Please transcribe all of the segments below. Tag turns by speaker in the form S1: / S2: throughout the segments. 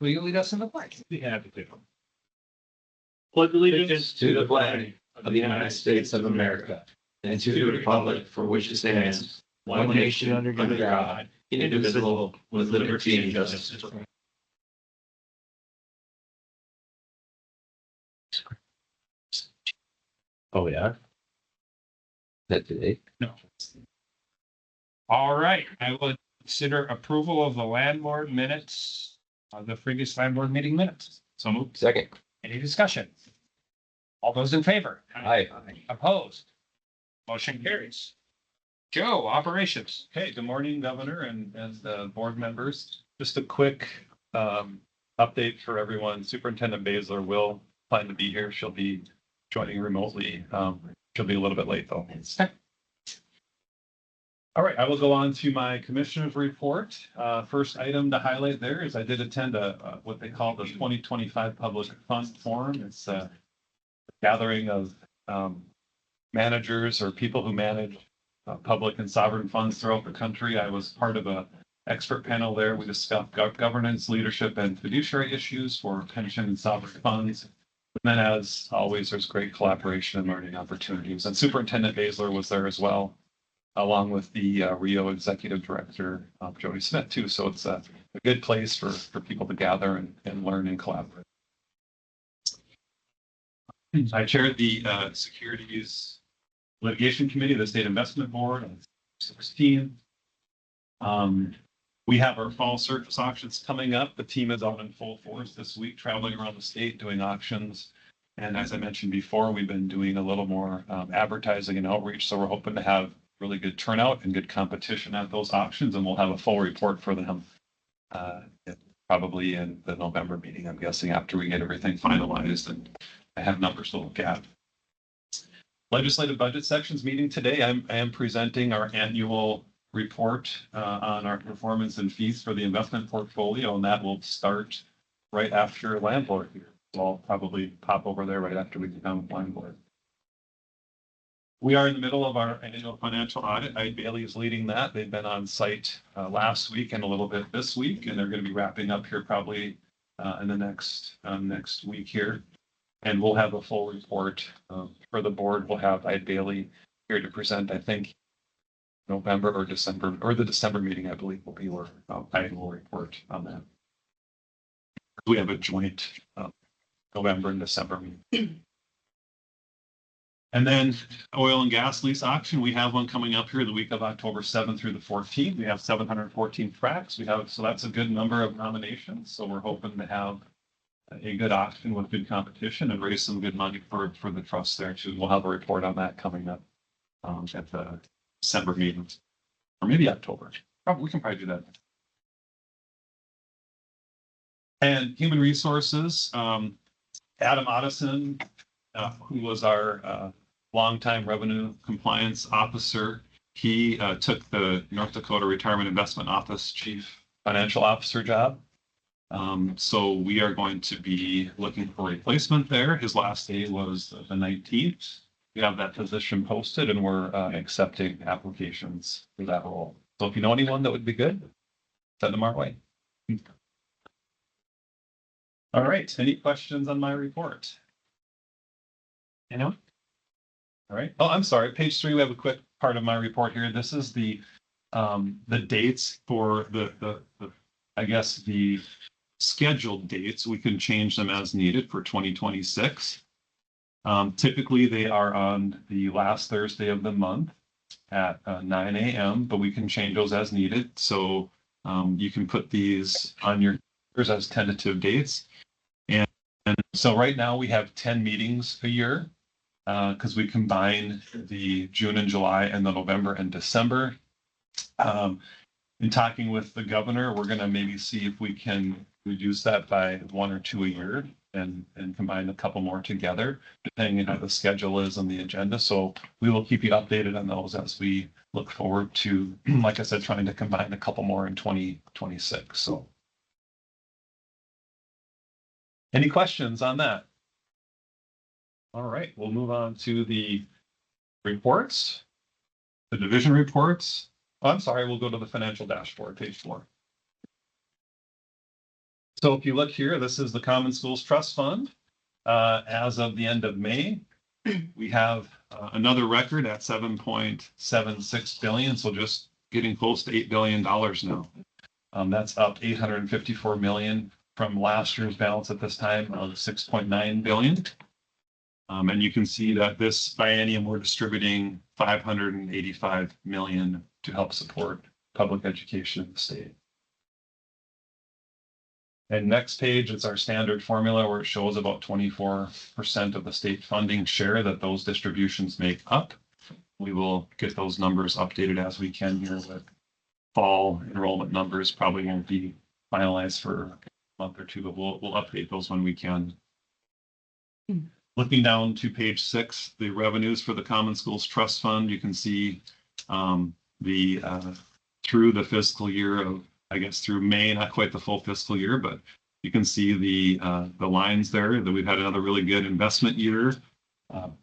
S1: will you lead us in the pledge?
S2: Be happy to.
S3: Pledge allegiance to the flag of the United States of America and to the republic for which it stands, one nation under God, indivisible, with liberty and justice.
S2: Oh, yeah.
S3: That today?
S2: No. All right, I will consider approval of the landlord minutes of the previous landlord meeting minutes. So moved.
S3: Second.
S2: Any discussion? All those in favor?
S3: Aye.
S2: Opposed? Motion carries. Joe, operations.
S4: Hey, good morning, Governor and board members. Just a quick update for everyone. Superintendent Baszler will plan to be here. She'll be joining remotely. She'll be a little bit late though. All right, I will go on to my commissioner's report. First item to highlight there is I did attend what they call the 2025 Public Fund Forum. It's a gathering of managers or people who manage public and sovereign funds throughout the country. I was part of a expert panel there. We discussed governance, leadership, and fiduciary issues for pension and sovereign funds. And then, as always, there's great collaboration and learning opportunities. And Superintendent Baszler was there as well, along with the Rio Executive Director, Jody Smith, too. So it's a good place for people to gather and learn and collaborate. I chaired the Securities Litigation Committee of the State Investment Board on 16. We have our fall surface auctions coming up. The team is out in full force this week, traveling around the state doing auctions. And as I mentioned before, we've been doing a little more advertising and outreach. So we're hoping to have really good turnout and good competition at those auctions. And we'll have a full report for them probably in the November meeting, I'm guessing, after we get everything finalized and I have numbers to look at. Legislative budget sections meeting today. I am presenting our annual report on our performance and fees for the investment portfolio, and that will start right after landlord here. So I'll probably pop over there right after we become landlord. We are in the middle of our annual financial audit. Ide Bailey is leading that. They've been on site last week and a little bit this week, and they're going to be wrapping up here probably in the next week here. And we'll have a full report for the board. We'll have Ide Bailey here to present, I think, November or December, or the December meeting, I believe, will be where Ide will report on that. We have a joint November and December meeting. And then oil and gas lease auction, we have one coming up here the week of October 7th through the 14th. We have 714 tracks. So that's a good number of nominations. So we're hoping to have a good auction with good competition and raise some good money for the trust there too. We'll have a report on that coming up at the December meeting, or maybe October. We can probably do that. And human resources, Adam Otteson, who was our longtime revenue compliance officer, he took the North Dakota Retirement Investment Office Chief Financial Officer job. So we are going to be looking for a replacement there. His last day was the 19th. We have that position posted and we're accepting applications for that role. So if you know anyone that would be good, send them our way. All right. Any questions on my report? Anyone? All right. Oh, I'm sorry. Page 3, we have a quick part of my report here. This is the dates for the I guess the scheduled dates. We can change them as needed for 2026. Typically they are on the last Thursday of the month at 9 a.m., but we can change those as needed. So you can put these on your as tentative dates. And so right now we have 10 meetings a year because we combine the June and July and the November and December. In talking with the governor, we're going to maybe see if we can reduce that by 1 or 2 a year and combine a couple more together, depending on how the schedule is on the agenda. So we will keep you updated on those as we look forward to, like I said, trying to combine a couple more in 2026. So any questions on that? All right, we'll move on to the reports, the division reports. Oh, I'm sorry, we'll go to the financial dashboard, page 4. So if you look here, this is the Common Schools Trust Fund. As of the end of May, we have another record at 7.76 billion. So just getting close to $8 billion now. That's up 854 million from last year's balance at this time of 6.9 billion. And you can see that this biennium we're distributing 585 million to help support public education in the state. And next page, it's our standard formula where it shows about 24% of the state funding share that those distributions make up. We will get those numbers updated as we can here with fall enrollment numbers. Probably won't be finalized for a month or two, but we'll update those when we can. Looking down to page 6, the revenues for the Common Schools Trust Fund, you can see through the fiscal year of, I guess through May, not quite the full fiscal year, but you can see the lines there that we've had another really good investment year. Going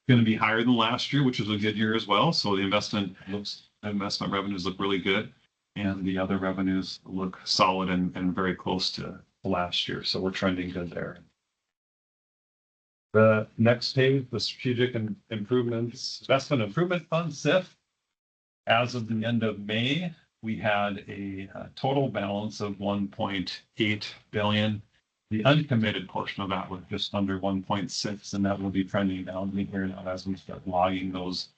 S4: to be higher than last year, which was a good year as well. So the investment revenues look really good, and the other revenues look solid and very close to last year. So we're trending good there. The next page, the Strategic Improvements Investment Improvement Fund, SIF. As of the end of May, we had a total balance of 1.8 billion. The uncommitted portion of that was just under 1.6, and that will be trending down here now as we start logging those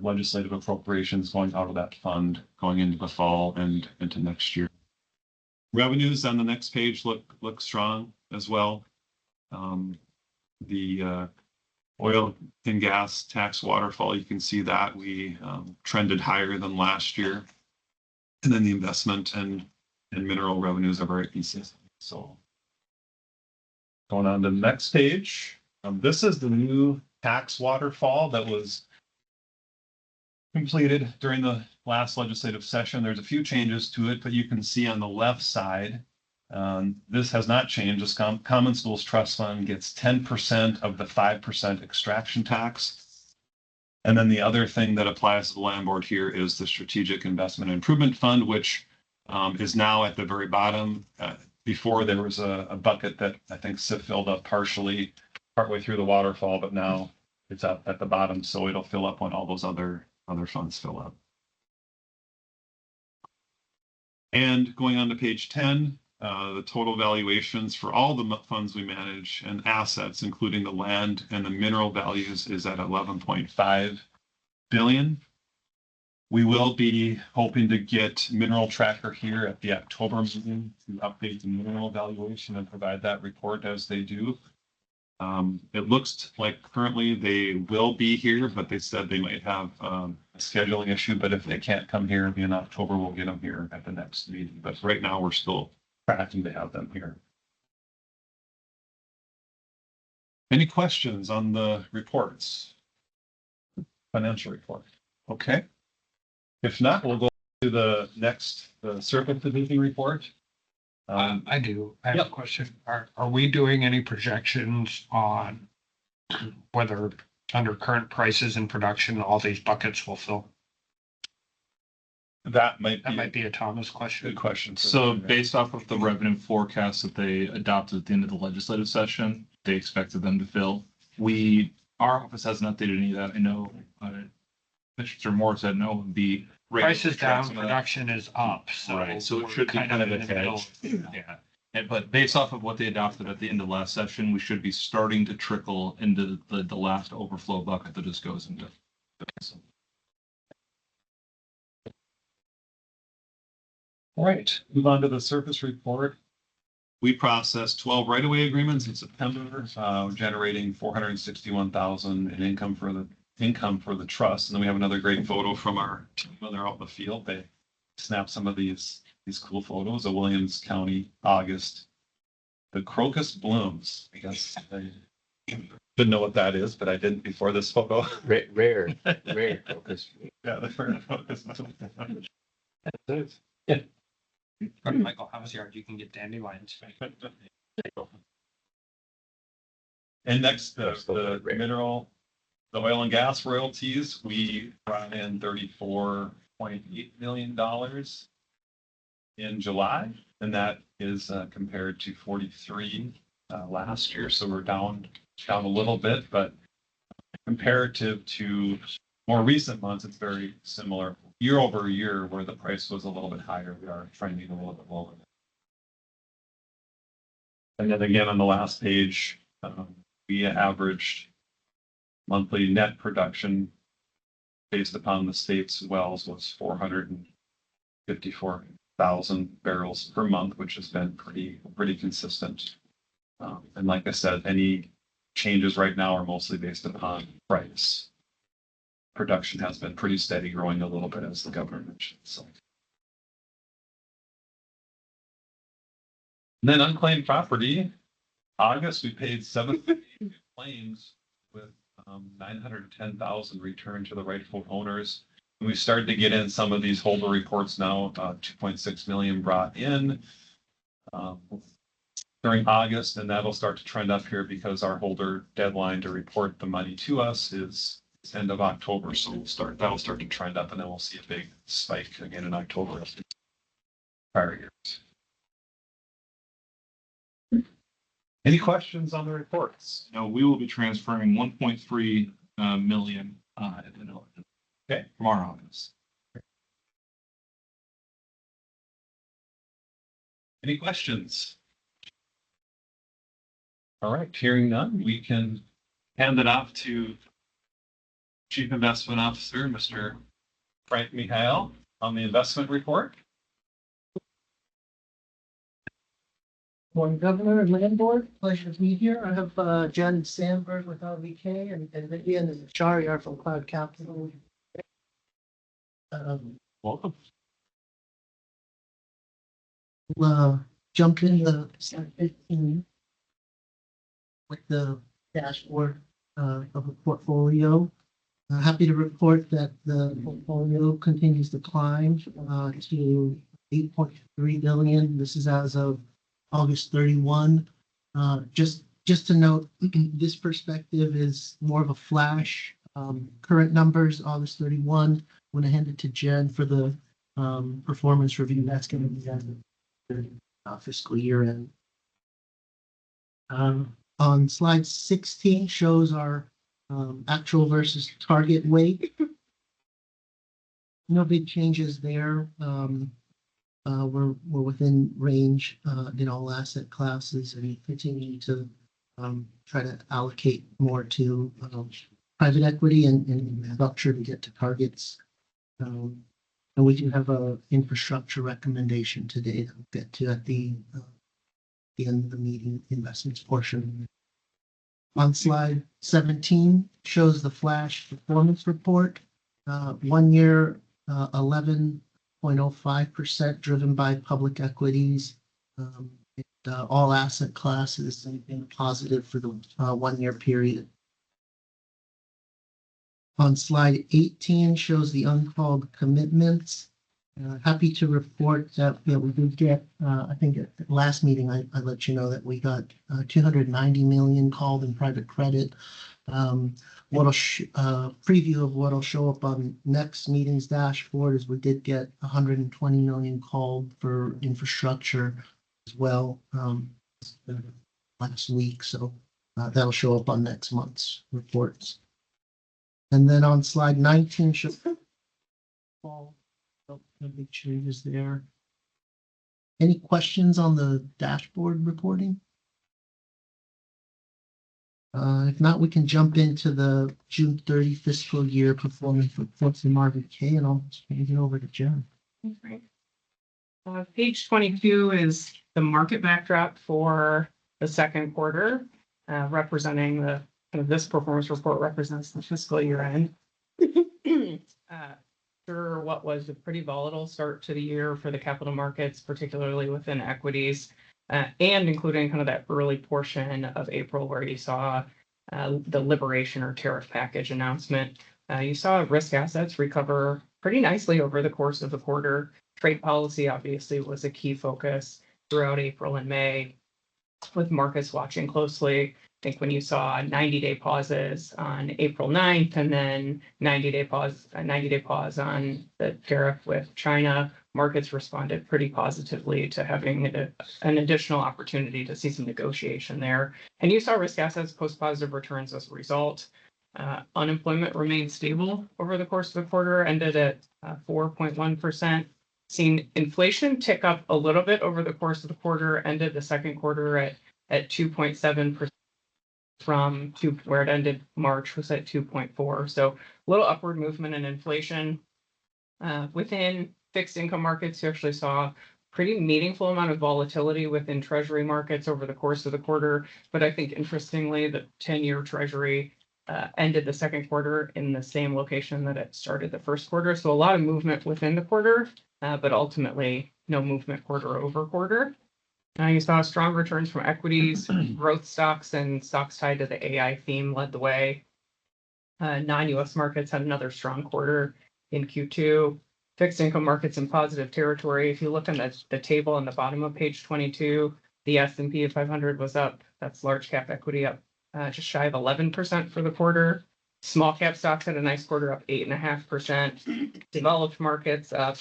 S4: legislative appropriations going out of that fund going into the fall and into next year. Revenues on the next page look strong as well. The oil and gas tax waterfall, you can see that we trended higher than last year. And then the investment and mineral revenues are very consistent. So going on to the next page, this is the new tax waterfall that was completed during the last legislative session. There's a few changes to it, but you can see on the left side, this has not changed. This Common Schools Trust Fund gets 10% of the 5% extraction tax. And then the other thing that applies to the land board here is the Strategic Investment Improvement Fund, which is now at the very bottom. Before there was a bucket that I think SIF filled up partway through the waterfall, but now it's up at the bottom, so it'll fill up when all those other funds fill up. And going on to page 10, the total valuations for all the funds we manage and assets, including the land and the mineral values, is at 11.5 billion. We will be hoping to get Mineral Tracker here at the October meeting to update the mineral valuation and provide that report as they do. It looks like currently they will be here, but they said they might have a scheduling issue. But if they can't come here in October, we'll get them here at the next meeting. But right now we're still tracking to have them here. Any questions on the reports? Financial report. Okay. If not, we'll go to the next Circuit Division report.
S1: I do. I have a question. Are we doing any projections on whether under current prices in production, all these buckets will fill?
S4: That might
S1: be a Thomas question.
S4: Good question.
S3: So based off of the revenue forecast that they adopted at the end of the legislative session, they expected them to fill. Our office hasn't updated any of that. I know Mr. Moore said no, it would be
S1: Price is down, production is up. So,
S3: right. So it should be kind of a hedge. Yeah. But based off of what they adopted at the end of last session, we should be starting to trickle into the last overflow bucket that just goes into.
S4: All right, move on to the surface report. We processed 12 right-of-way agreements in September, generating 461,000 in income for the trust. And then we have another great photo from our team when they're out in the field. They snapped some of these cool photos of Williams County, August. The crocus blooms. I guess I didn't know what that is, but I didn't before this photo.
S5: Rare crocus.
S4: Yeah, the rare crocus.
S1: Yeah. Go to Michael House Yard, you can get dandelions.
S4: And next, the mineral, the oil and gas royalties, we brought in $34.8 million. in July, and that is compared to 43 last year. So we're down a little bit, but comparative to more recent months, it's very similar. Year over year, where the price was a little bit higher, we are trending a little bit lower. And then again, on the last page, we averaged monthly net production based upon the state's wells was 454,000 barrels per month, which has been pretty consistent. And like I said, any changes right now are mostly based upon price. Production has been pretty steady, growing a little bit, as the governor mentioned. So. And then unclaimed property. August, we paid 7 claims with 910,000 returned to the rightful owners. And we started to get in some of these holder reports now, 2.6 million brought in during August, and that'll start to trend up here because our holder deadline to report the money to us is end of October. So that'll start to trend up, and then we'll see a big spike again in October of prior years. Any questions on the reports?
S6: No, we will be transferring 1.3 million
S4: Okay.
S6: from our office.
S4: Any questions? All right, hearing none, we can hand it off to Chief Investment Officer, Mr. Frank Mihail, on the investment report.
S7: Morning, Governor and Land Board. Pleasure to be here. I have Jen Sandberg with LVK and Vivian and Shariar from Cloud Capital.
S4: Welcome.
S7: We'll jump in the slide 15 with the dashboard of the portfolio. Happy to report that the portfolio continues to climb to 8.3 billion. This is as of August 31. Just to note, this perspective is more of a flash. Current numbers, August 31. When I hand it to Jen for the performance review, that's going to be at the fiscal year end. On slide 16 shows our actual versus target weight. No big changes there. We're within range in all asset classes, and continue to try to allocate more to private equity and structure to get to targets. And we do have a infrastructure recommendation today that we'll get to at the end of the meeting investments portion. On slide 17 shows the flash performance report. 1 year 11.05% driven by public equities. All asset classes have been positive for the 1 year period. On slide 18 shows the uncalled commitments. Happy to report that we did get, I think at the last meeting, I let you know that we got 290 million called in private credit. Preview of what'll show up on next meeting's dashboard is we did get 120 million called for infrastructure as well last week. So that'll show up on next month's reports. And then on slide 19, no big changes there. Any questions on the dashboard reporting? If not, we can jump into the June 30 fiscal year performance reports in Marvin K, and I'll hand it over to Jen.
S8: Thanks, Frank. Page 22 is the market backdrop for the second quarter, representing the this performance report represents the fiscal year end. After what was a pretty volatile start to the year for the capital markets, particularly within equities, and including kind of that early portion of April where you saw the liberation or tariff package announcement, you saw risk assets recover pretty nicely over the course of the quarter. Trade policy obviously was a key focus throughout April and May, with markets watching closely. I think when you saw 90-day pauses on April 9th and then 90-day pause on the tariff with China, markets responded pretty positively to having an additional opportunity to see some negotiation there. And you saw risk assets post positive returns as a result. Unemployment remained stable over the course of the quarter, ended at 4.1%. Seen inflation tick up a little bit over the course of the quarter, ended the second quarter at 2.7% from where it ended March was at 2.4. So a little upward movement in inflation. Within fixed income markets, you actually saw pretty meaningful amount of volatility within treasury markets over the course of the quarter. But I think interestingly, the 10-year treasury ended the second quarter in the same location that it started the first quarter. So a lot of movement within the quarter, but ultimately no movement quarter over quarter. You saw strong returns from equities, growth stocks, and stocks tied to the AI theme led the way. Non-US markets had another strong quarter in Q2. Fixed income markets in positive territory. If you look on the table on the bottom of page 22, the S&P 500 was up. That's large cap equity up just shy of 11% for the quarter. Small cap stocks had a nice quarter, up 8.5%. Developed markets up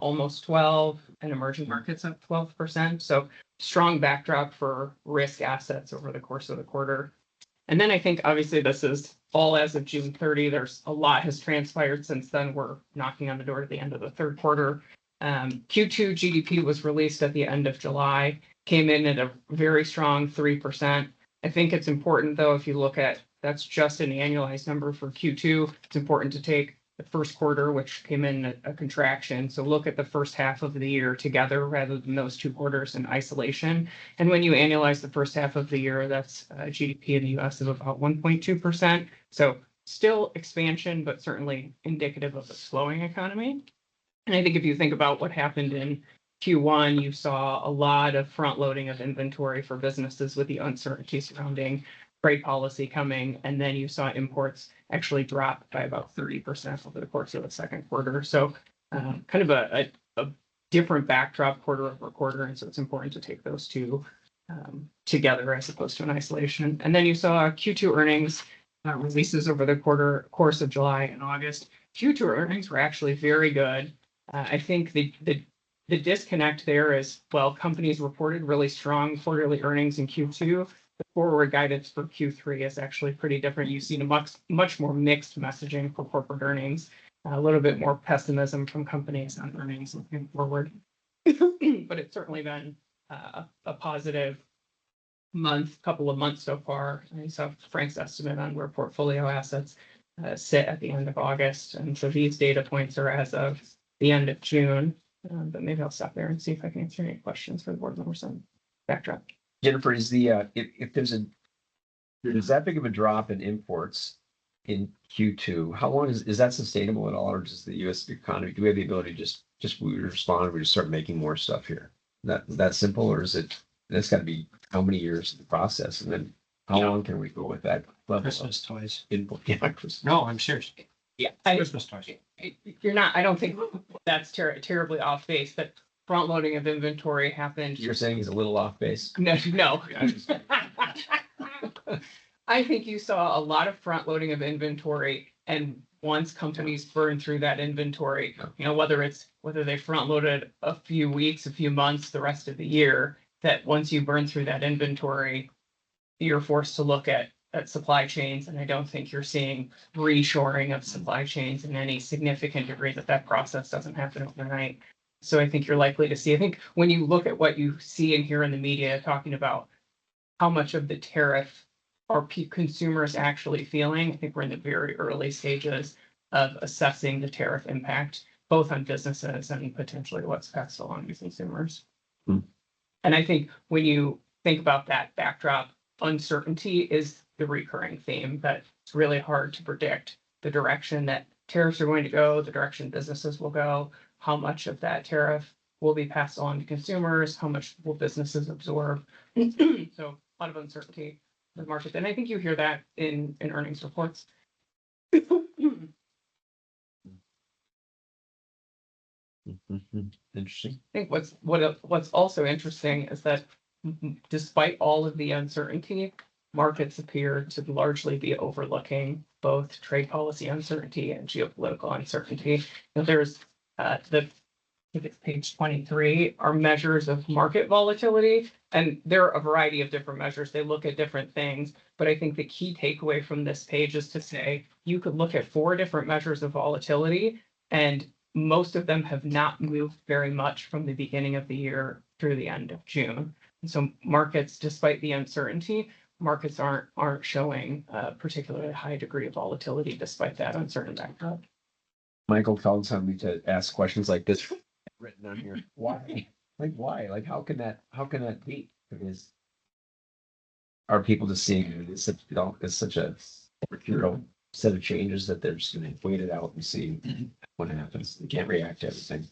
S8: almost 12%, and emerging markets up 12%. So strong backdrop for risk assets over the course of the quarter. And then I think obviously this is all as of June 30. There's a lot has transpired since then. We're knocking on the door at the end of the third quarter. Q2 GDP was released at the end of July, came in at a very strong 3%. I think it's important though, if you look at that's just an annualized number for Q2, it's important to take the first quarter, which came in a contraction. So look at the first half of the year together rather than those two quarters in isolation. And when you annualize the first half of the year, that's GDP in the US of about 1.2%. So still expansion, but certainly indicative of a slowing economy. And I think if you think about what happened in Q1, you saw a lot of front loading of inventory for businesses with the uncertainty surrounding trade policy coming, and then you saw imports actually drop by about 30% over the course of the second quarter. So kind of a different backdrop quarter over quarter, and so it's important to take those two together as opposed to in isolation. And then you saw Q2 earnings releases over the course of July and August. Q2 earnings were actually very good. I think the disconnect there is, well, companies reported really strong quarterly earnings in Q2. The forward guidance for Q3 is actually pretty different. You've seen a much more mixed messaging for corporate earnings, a little bit more pessimism from companies on earnings looking forward. But it's certainly been a positive couple of months so far. I saw Frank's estimate on where portfolio assets sit at the end of August. And so these data points are as of the end of June. But maybe I'll stop there and see if I can answer any questions for the board members on backdrop.
S5: Jennifer, is the if there's that big of a drop in imports in Q2, how long is that sustainable at all, or does the U.S. economy, do we have the ability to just we respond, we just start making more stuff here? That simple, or is it? That's got to be how many years in the process, and then how long can we go with that level
S1: Christmas toys.
S5: input? Yeah, Christmas.
S1: No, I'm serious.
S8: Yeah,
S1: Christmas toys.
S8: you're not. I don't think that's terribly off base. But front loading of inventory happened.
S5: You're saying he's a little off base?
S8: No. I think you saw a lot of front loading of inventory, and once companies burn through that inventory, whether they front loaded a few weeks, a few months, the rest of the year, that once you burn through that inventory, you're forced to look at supply chains. And I don't think you're seeing reshoring of supply chains in any significant degree, that process doesn't happen overnight. So I think you're likely to see, I think when you look at what you see and hear in the media talking about how much of the tariff are consumers actually feeling, I think we're in the very early stages of assessing the tariff impact, both on businesses and potentially what's passed along to consumers. And I think when you think about that backdrop, uncertainty is the recurring theme, that it's really hard to predict the direction that tariffs are going to go, the direction businesses will go, how much of that tariff will be passed on to consumers, how much will businesses absorb. So a lot of uncertainty in the market. And I think you hear that in earnings reports.
S5: Interesting.
S8: I think what's also interesting is that despite all of the uncertainty, markets appear to largely be overlooking both trade policy uncertainty and geopolitical uncertainty. There's the think it's page 23, are measures of market volatility. And there are a variety of different measures. They look at different things. But I think the key takeaway from this page is to say you could look at 4 different measures of volatility, and most of them have not moved very much from the beginning of the year through the end of June. And so markets, despite the uncertainty, markets aren't showing a particularly high degree of volatility despite that uncertain backdrop.
S5: Michael tells me to ask questions like this written on here. Why? Like, why? Like, how can that be? Because are people just seeing it as such, as such a mercurial set of changes that they're just going to wait it out and see what happens? They can't react to everything.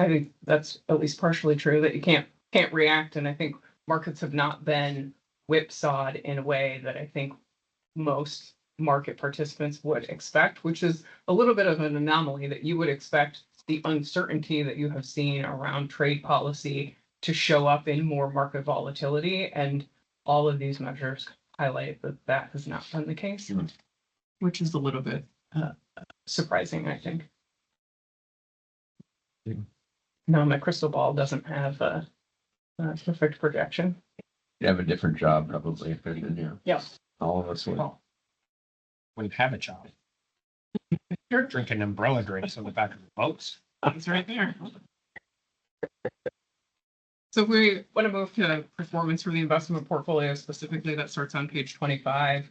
S8: I think that's at least partially true, that you can't react. And I think markets have not been whipsawed in a way that I think most market participants would expect, which is a little bit of an anomaly, that you would expect the uncertainty that you have seen around trade policy to show up in more market volatility. And all of these measures highlight that that has not been the case, which is a little bit surprising, I think. No, my crystal ball doesn't have a perfect projection.
S5: You have a different job probably if there's in here.
S8: Yeah.
S5: All of us would.
S1: We have a job. You're drinking umbrella drinks on the back of the boats.
S8: It's right there. So if we want to move to performance for the investment portfolio specifically, that starts on page 25.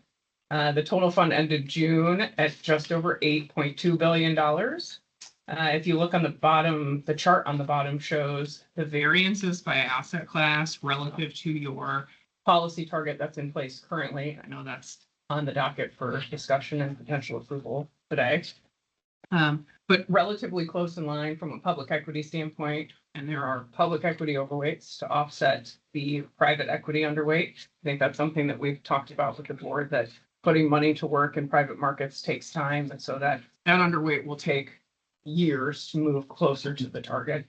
S8: The total fund ended June at just over $8.2 billion. If you look on the bottom, the chart on the bottom shows the variances by asset class relative to your policy target that's in place currently. I know that's on the docket for discussion and potential approval today. But relatively close in line from a public equity standpoint, and there are public equity overweights to offset the private equity underweight. I think that's something that we've talked about with the board, that putting money to work in private markets takes time, and so that underweight will take years to move closer to the target,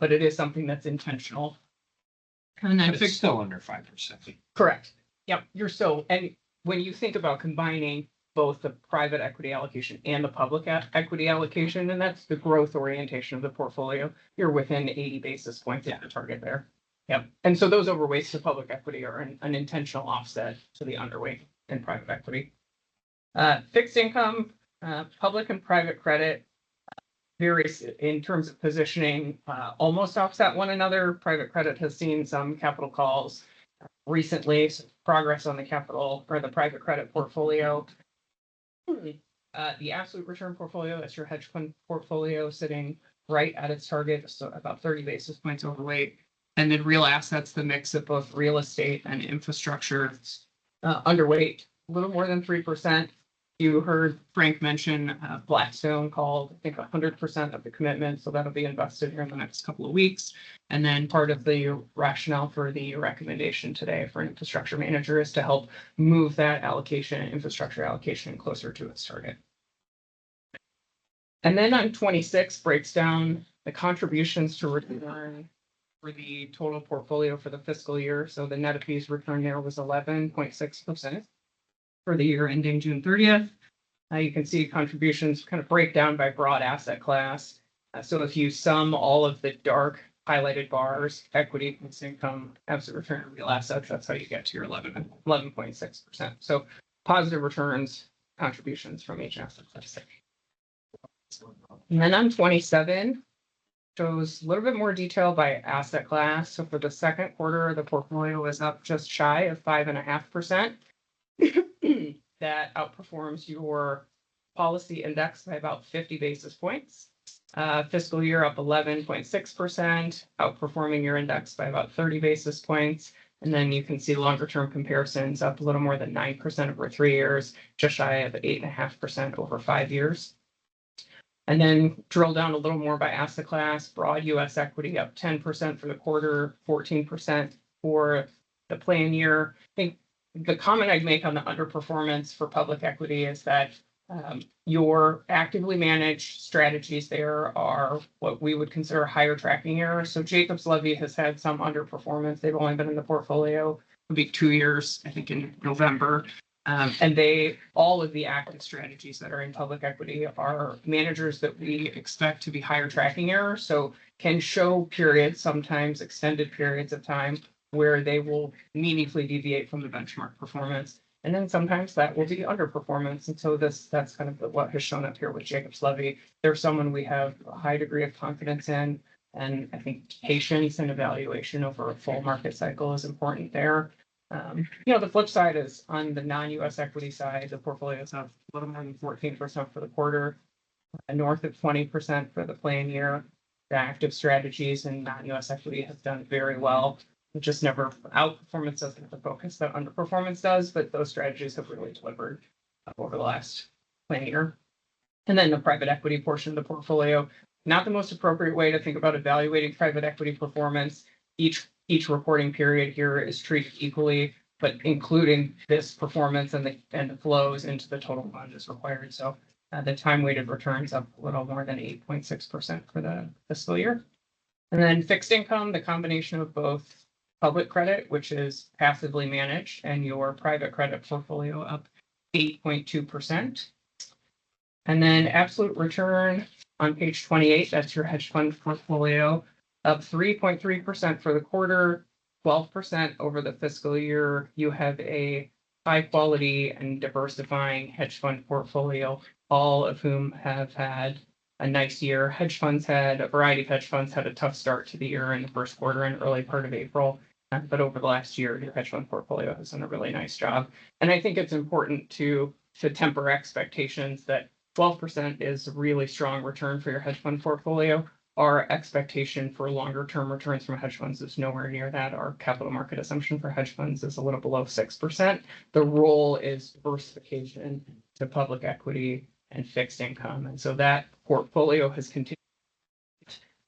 S8: but it is something that's intentional. And then
S1: But it's still under 5%.
S8: correct. Yep, you're still, and when you think about combining both the private equity allocation and the public equity allocation, and that's the growth orientation of the portfolio, you're within 80 basis points of the target there. Yep. And so those overweights to public equity are an intentional offset to the underweight in private equity. Fixed income, public and private credit, varies in terms of positioning, almost offset one another. Private credit has seen some capital calls recently, some progress on the capital or the private credit portfolio. The absolute return portfolio, that's your hedge fund portfolio, sitting right at its target, so about 30 basis points overweight. And then real assets, the mix of both real estate and infrastructure, underweight, a little more than 3%. You heard Frank mention Blackstone called, I think, 100% of the commitment, so that'll be invested here in the next couple of weeks. And then part of the rationale for the recommendation today for an infrastructure manager is to help move that allocation, infrastructure allocation, closer to its target. And then on 26 breaks down the contributions to return for the total portfolio for the fiscal year. So the net of fees return there was 11.6%. For the year ending June 30th. You can see contributions kind of break down by broad asset class. So if you sum all of the dark highlighted bars, equity, fixed income, absolute return, real assets, that's how you get to your 11.6%. So positive returns, contributions from each asset class. And then on 27, shows a little bit more detail by asset class. So for the second quarter, the portfolio was up just shy of 5.5%. That outperforms your policy index by about 50 basis points. Fiscal year up 11.6%, outperforming your index by about 30 basis points. And then you can see longer term comparisons up a little more than 9% over 3 years, just shy of 8.5% over 5 years. And then drill down a little more by asset class, broad US equity up 10% for the quarter, 14% for the plan year. I think the comment I'd make on the underperformance for public equity is that your actively managed strategies there are what we would consider higher tracking errors. So Jacobs Levy has had some underperformance. They've only been in the portfolio, it'll be 2 years, I think in November. And all of the active strategies that are in public equity are managers that we expect to be higher tracking error. So can show periods, sometimes extended periods of time where they will meaningfully deviate from the benchmark performance. And then sometimes that will be underperformance. And so that's kind of what has shown up here with Jacob's Levy. They're someone we have a high degree of confidence in. And I think patience and evaluation over a full market cycle is important there. The flip side is on the non-US equity side, the portfolio is up a little more than 14% for the quarter, north of 20% for the plan year. The active strategies and non-US equity have done very well. Just never outperformance doesn't have the focus that underperformance does, but those strategies have really delivered over the last plan year. And then the private equity portion of the portfolio, not the most appropriate way to think about evaluating private equity performance. Each reporting period here is treated equally, but including this performance and the flows into the total fund is required. So the time weighted returns up a little more than 8.6% for the fiscal year. And then fixed income, the combination of both public credit, which is passively managed, and your private credit portfolio up 8.2%. And then absolute return on page 28, that's your hedge fund portfolio, up 3.3% for the quarter, 12% over the fiscal year. You have a high quality and diversifying hedge fund portfolio, all of whom have had a nice year. A variety of hedge funds had a tough start to the year in the first quarter and early part of April. But over the last year, your hedge fund portfolio has done a really nice job. And I think it's important to temper expectations that 12% is a really strong return for your hedge fund portfolio. Our expectation for longer term returns from hedge funds is nowhere near that. Our capital market assumption for hedge funds is a little below 6%. The role is diversification to public equity and fixed income. And so that portfolio has continued.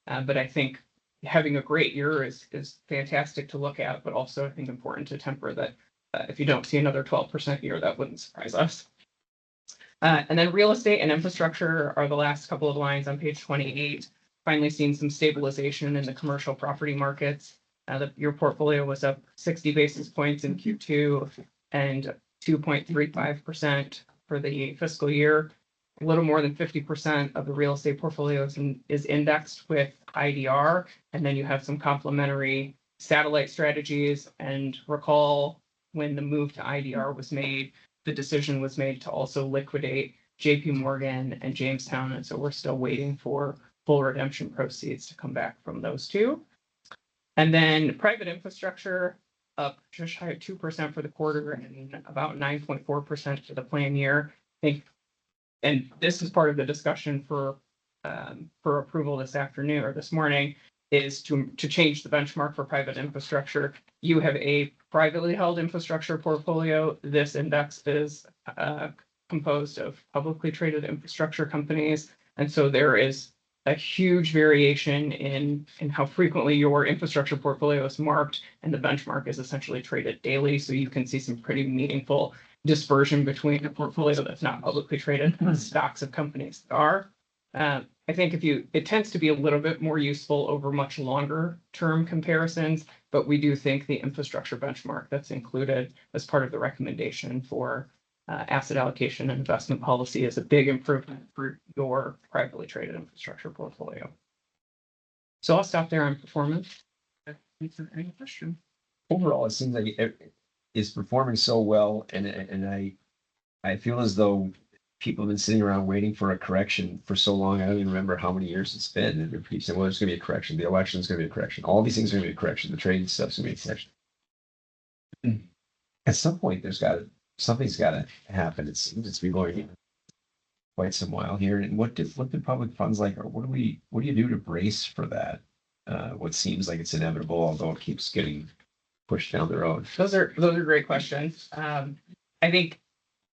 S8: But I think having a great year is fantastic to look at, but also I think important to temper that if you don't see another 12% year, that wouldn't surprise us. And then real estate and infrastructure are the last couple of lines on page 28. Finally seen some stabilization in the commercial property markets. Your portfolio was up 60 basis points in Q2 and 2.35% for the fiscal year. A little more than 50% of the real estate portfolio is indexed with IDR, and then you have some complementary satellite strategies. And recall when the move to IDR was made, the decision was made to also liquidate JP Morgan and Jamestown, and so we're still waiting for full redemption proceeds to come back from those two. And then private infrastructure up just shy of 2% for the quarter and about 9.4% for the plan year. I think, and this is part of the discussion for approval this afternoon or this morning, is to change the benchmark for private infrastructure. You have a privately held infrastructure portfolio. This index is composed of publicly traded infrastructure companies. And so there is a huge variation in how frequently your infrastructure portfolio is marked, and the benchmark is essentially traded daily. So you can see some pretty meaningful dispersion between a portfolio that's not publicly traded and stocks of companies that are. I think it tends to be a little bit more useful over much longer term comparisons, but we do think the infrastructure benchmark that's included as part of the recommendation for asset allocation and investment policy is a big improvement for your privately traded infrastructure portfolio. So I'll stop there on performance. Any question?
S5: Overall, it seems like it is performing so well, and I feel as though people have been sitting around waiting for a correction for so long. I don't even remember how many years it's been. And they keep saying, well, there's going to be a correction. The election is going to be a correction. All these things are going to be a correction. The trading stuff's going to be a correction. At some point, something's got to happen. It seems it's been going quite some while here. And what do public funds like? Or what do you do to brace for that? What seems like it's inevitable, although it keeps getting pushed down the road.
S8: Those are great questions. I think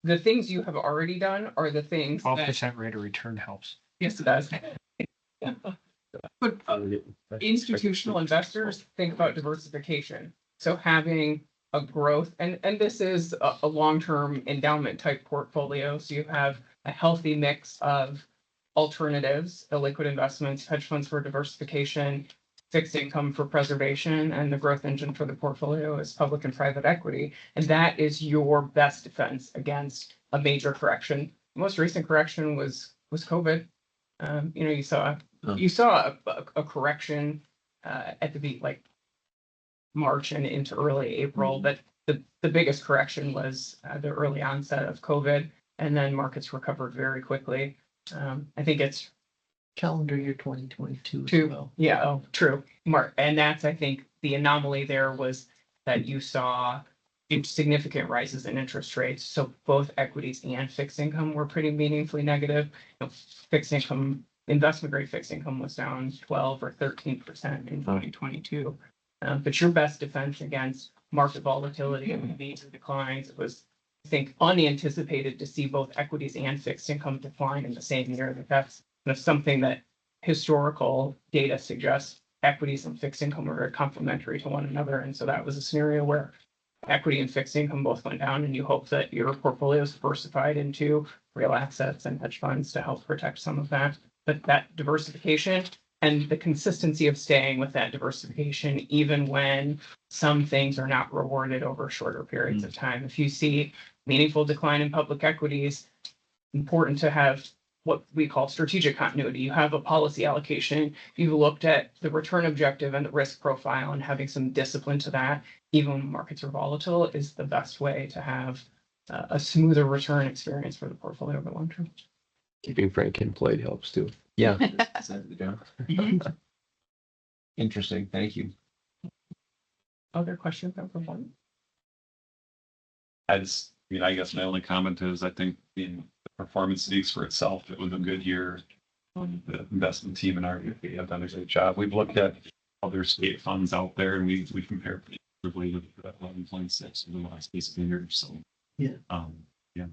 S8: the things you have already done are the things
S1: 12% rate of return helps.
S8: Yes, it does. But institutional investors think about diversification. So having a growth, and this is a long-term endowment type portfolio. So you have a healthy mix of alternatives, illiquid investments, hedge funds for diversification, fixed income for preservation, and the growth engine for the portfolio is public and private equity. And that is your best defense against a major correction. The most recent correction was COVID. You saw a correction at like March and into early April, but the biggest correction was the early onset of COVID, and then markets recovered very quickly. I think it's
S7: Calendar year 2022 as
S8: two.
S7: well.
S8: Yeah, oh, true. And that's, I think, the anomaly there was that you saw significant rises in interest rates. So both equities and fixed income were pretty meaningfully negative. Fixed income, investment grade fixed income was down 12 or 13% in 2022. But your best defense against market volatility and major declines was, I think, unanticipated to see both equities and fixed income decline in the same year. That's something that historical data suggests equities and fixed income are very complementary to one another. And so that was a scenario where equity and fixed income both went down, and you hope that your portfolio is diversified into real assets and hedge funds to help protect some of that. But that diversification and the consistency of staying with that diversification, even when some things are not rewarded over shorter periods of time. If you see meaningful decline in public equities, important to have what we call strategic continuity. You have a policy allocation. You've looked at the return objective and the risk profile, and having some discipline to that, even when markets are volatile, is the best way to have a smoother return experience for the portfolio over the long term.
S5: Keeping Frank employed helps too. Yeah. Interesting. Thank you.
S8: Other questions from performance?
S4: I guess my only comment is I think the performance speaks for itself. It was a good year. The investment team and our VP have done a great job. We've looked at other state funds out there, and we compare pretty favorably with that 11.6 in the last piece of the year. So
S7: Yeah.
S4: Yeah.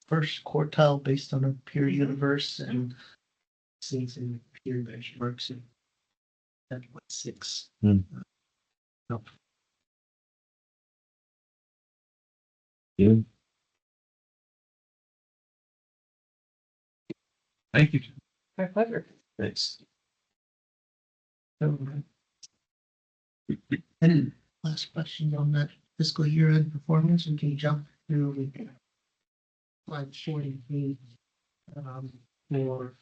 S7: First quartile based on a peer universe, and seeing some peer benchmarks in at 6.
S5: Yeah.
S4: Thank you.
S8: My pleasure.
S5: Thanks.
S7: And last question on that fiscal year end performance, and can you jump through slide 43 for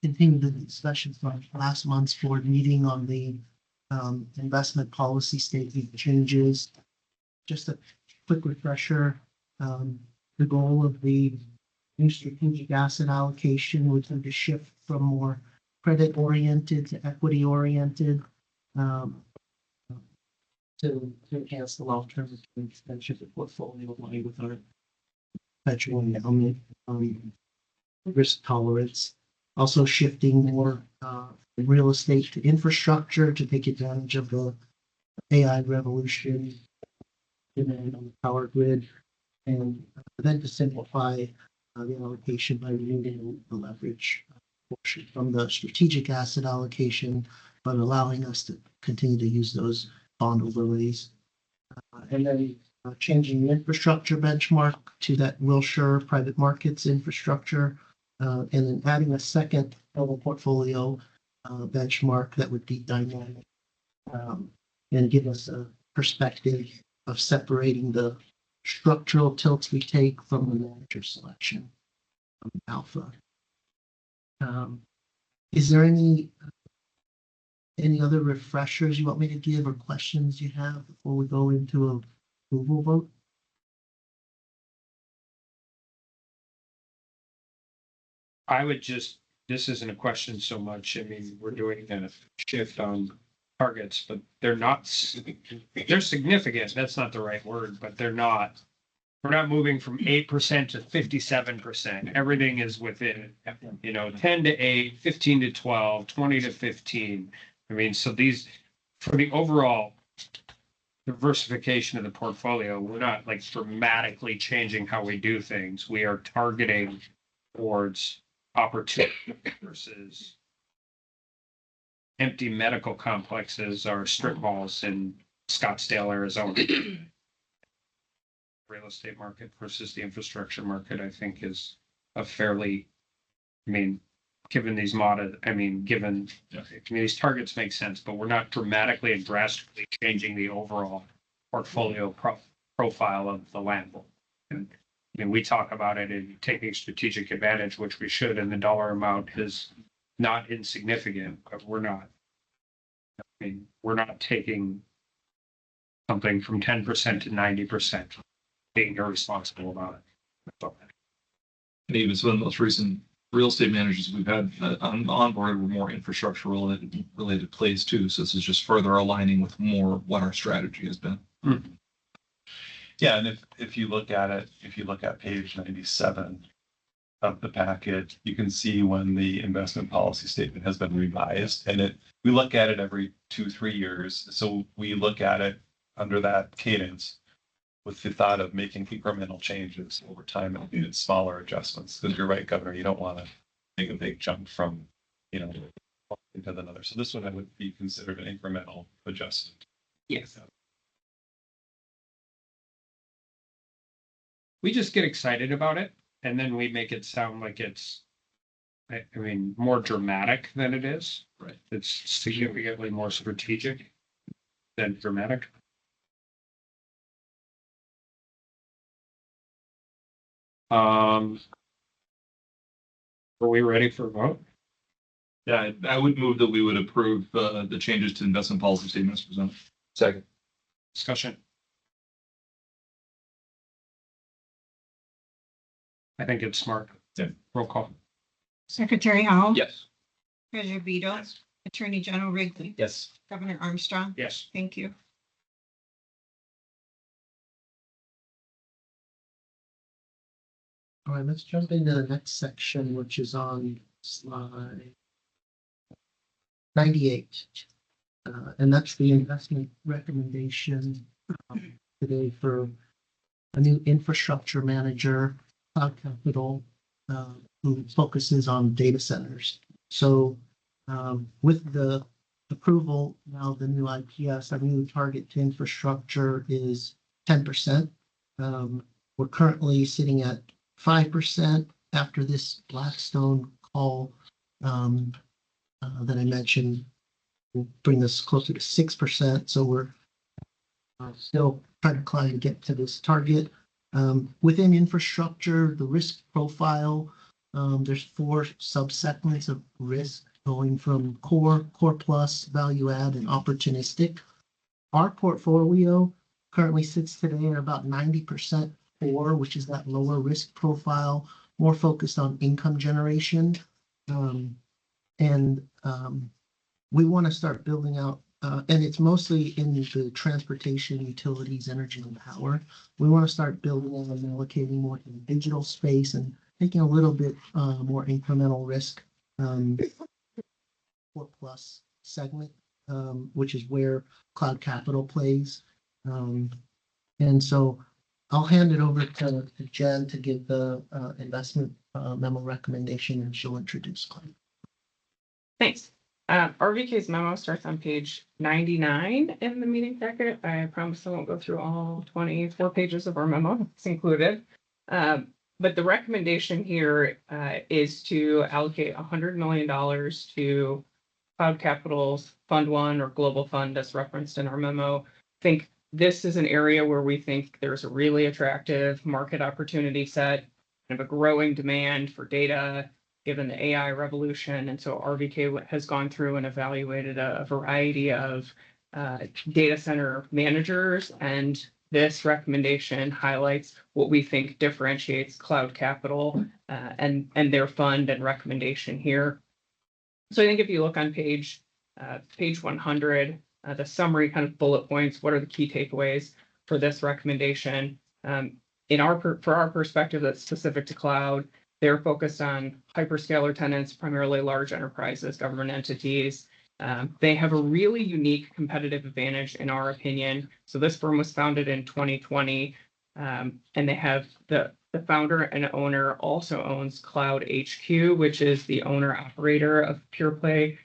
S7: continue the discussions from last month's board meeting on the investment policy statement changes. Just a quick refresher, the goal of the new strategic asset allocation would be to shift from more credit oriented to equity oriented to enhance the long-term return potential of the portfolio aligned with our veteran risk tolerance. Also shifting more real estate to infrastructure to take advantage of the AI revolution, demand on the power grid, and then to simplify the allocation by removing the leverage portion from the strategic asset allocation, but allowing us to continue to use those bond overlays. And then changing the infrastructure benchmark to that Wilshire private markets infrastructure, and then adding a second level portfolio benchmark that would be dynamic and give us a perspective of separating the structural tilts we take from the manager selection of alpha. Is there any other refreshers you want me to give or questions you have before we go into a approval vote?
S1: I would just, this isn't a question so much. I mean, we're doing a shift on targets, but they're significant. That's not the right word, but we're not moving from 8% to 57%. Everything is within, 10 to 8, 15 to 12, 20 to 15. I mean, so these, for the overall diversification of the portfolio, we're not like dramatically changing how we do things. We are targeting towards opportunity versus empty medical complexes or strip malls in Scottsdale, Arizona. Real estate market versus the infrastructure market, I think, is a fairly, given these given, these targets make sense, but we're not dramatically and drastically changing the overall portfolio profile of the land. And we talk about it in taking strategic advantage, which we should, and the dollar amount is not insignificant, but we're not taking something from 10% to 90%, being irresponsible about it.
S6: And even some of the most recent real estate managers we've had on board were more infrastructure related plays too. So this is just further aligning with more what our strategy has been.
S4: Yeah, and if you look at it, if you look at page 97 of the packet, you can see when the investment policy statement has been revised, and we look at it every 2-3 years. So we look at it under that cadence with the thought of making incremental changes over time and smaller adjustments. Because you're right, Governor, you don't want to make a big jump from, into another. So this one would be considered an incremental adjustment.
S1: Yes. We just get excited about it, and then we make it sound like it's, more dramatic than it is.
S6: Right.
S1: It's significantly more strategic than dramatic. Are we ready for a vote?
S6: Yeah, I would move that we would approve the changes to investment policy statements presented.
S3: Second.
S1: Discussion. I think it's smart.
S6: Yeah.
S1: Roll call.
S9: Secretary Howell.
S3: Yes.
S9: Treasurer Vito. Attorney General Wrigley.
S3: Yes.
S9: Governor Armstrong.
S1: Yes.
S9: Thank you.
S7: All right, let's jump into the next section, which is on slide 98. And that's the investment recommendation today for a new infrastructure manager, Cloud Capital, who focuses on data centers. So with the approval, now the new IPS, our new target to infrastructure is 10%. We're currently sitting at 5% after this Blackstone call that I mentioned will bring us closer to 6%. So we're still trying to climb and get to this target. Within infrastructure, the risk profile, there's 4 subsegments of risk going from core plus, value add, and opportunistic. Our portfolio currently sits today at about 90% core, which is that lower risk profile, more focused on income generation. We want to start building out, and it's mostly in the transportation, utilities, energy, and power. We want to start building on and allocating more to the digital space and taking a little bit more incremental risk. 4+ segment, which is where Cloud Capital plays. And so I'll hand it over to Jen to give the investment memo recommendation, and she'll introduce Cloud.
S8: Thanks. RVK's memo starts on page 99 in the meeting packet. I promise I won't go through all 24 pages of our memo. It's included. But the recommendation here is to allocate $100 million to Cloud Capital's Fund 1 or Global Fund as referenced in our memo. I think this is an area where we think there's a really attractive market opportunity set and a growing demand for data given the AI revolution. And so RVK has gone through and evaluated a variety of data center managers. And this recommendation highlights what we think differentiates Cloud Capital and their fund and recommendation here. So I think if you look on page 100, the summary kind of bullet points, what are the key takeaways for this recommendation? For our perspective that's specific to cloud, they're focused on hyperscaler tenants, primarily large enterprises, government entities. They have a really unique competitive advantage in our opinion. So this firm was founded in 2020, and they have the founder and owner also owns Cloud HQ, which is the owner operator of pure play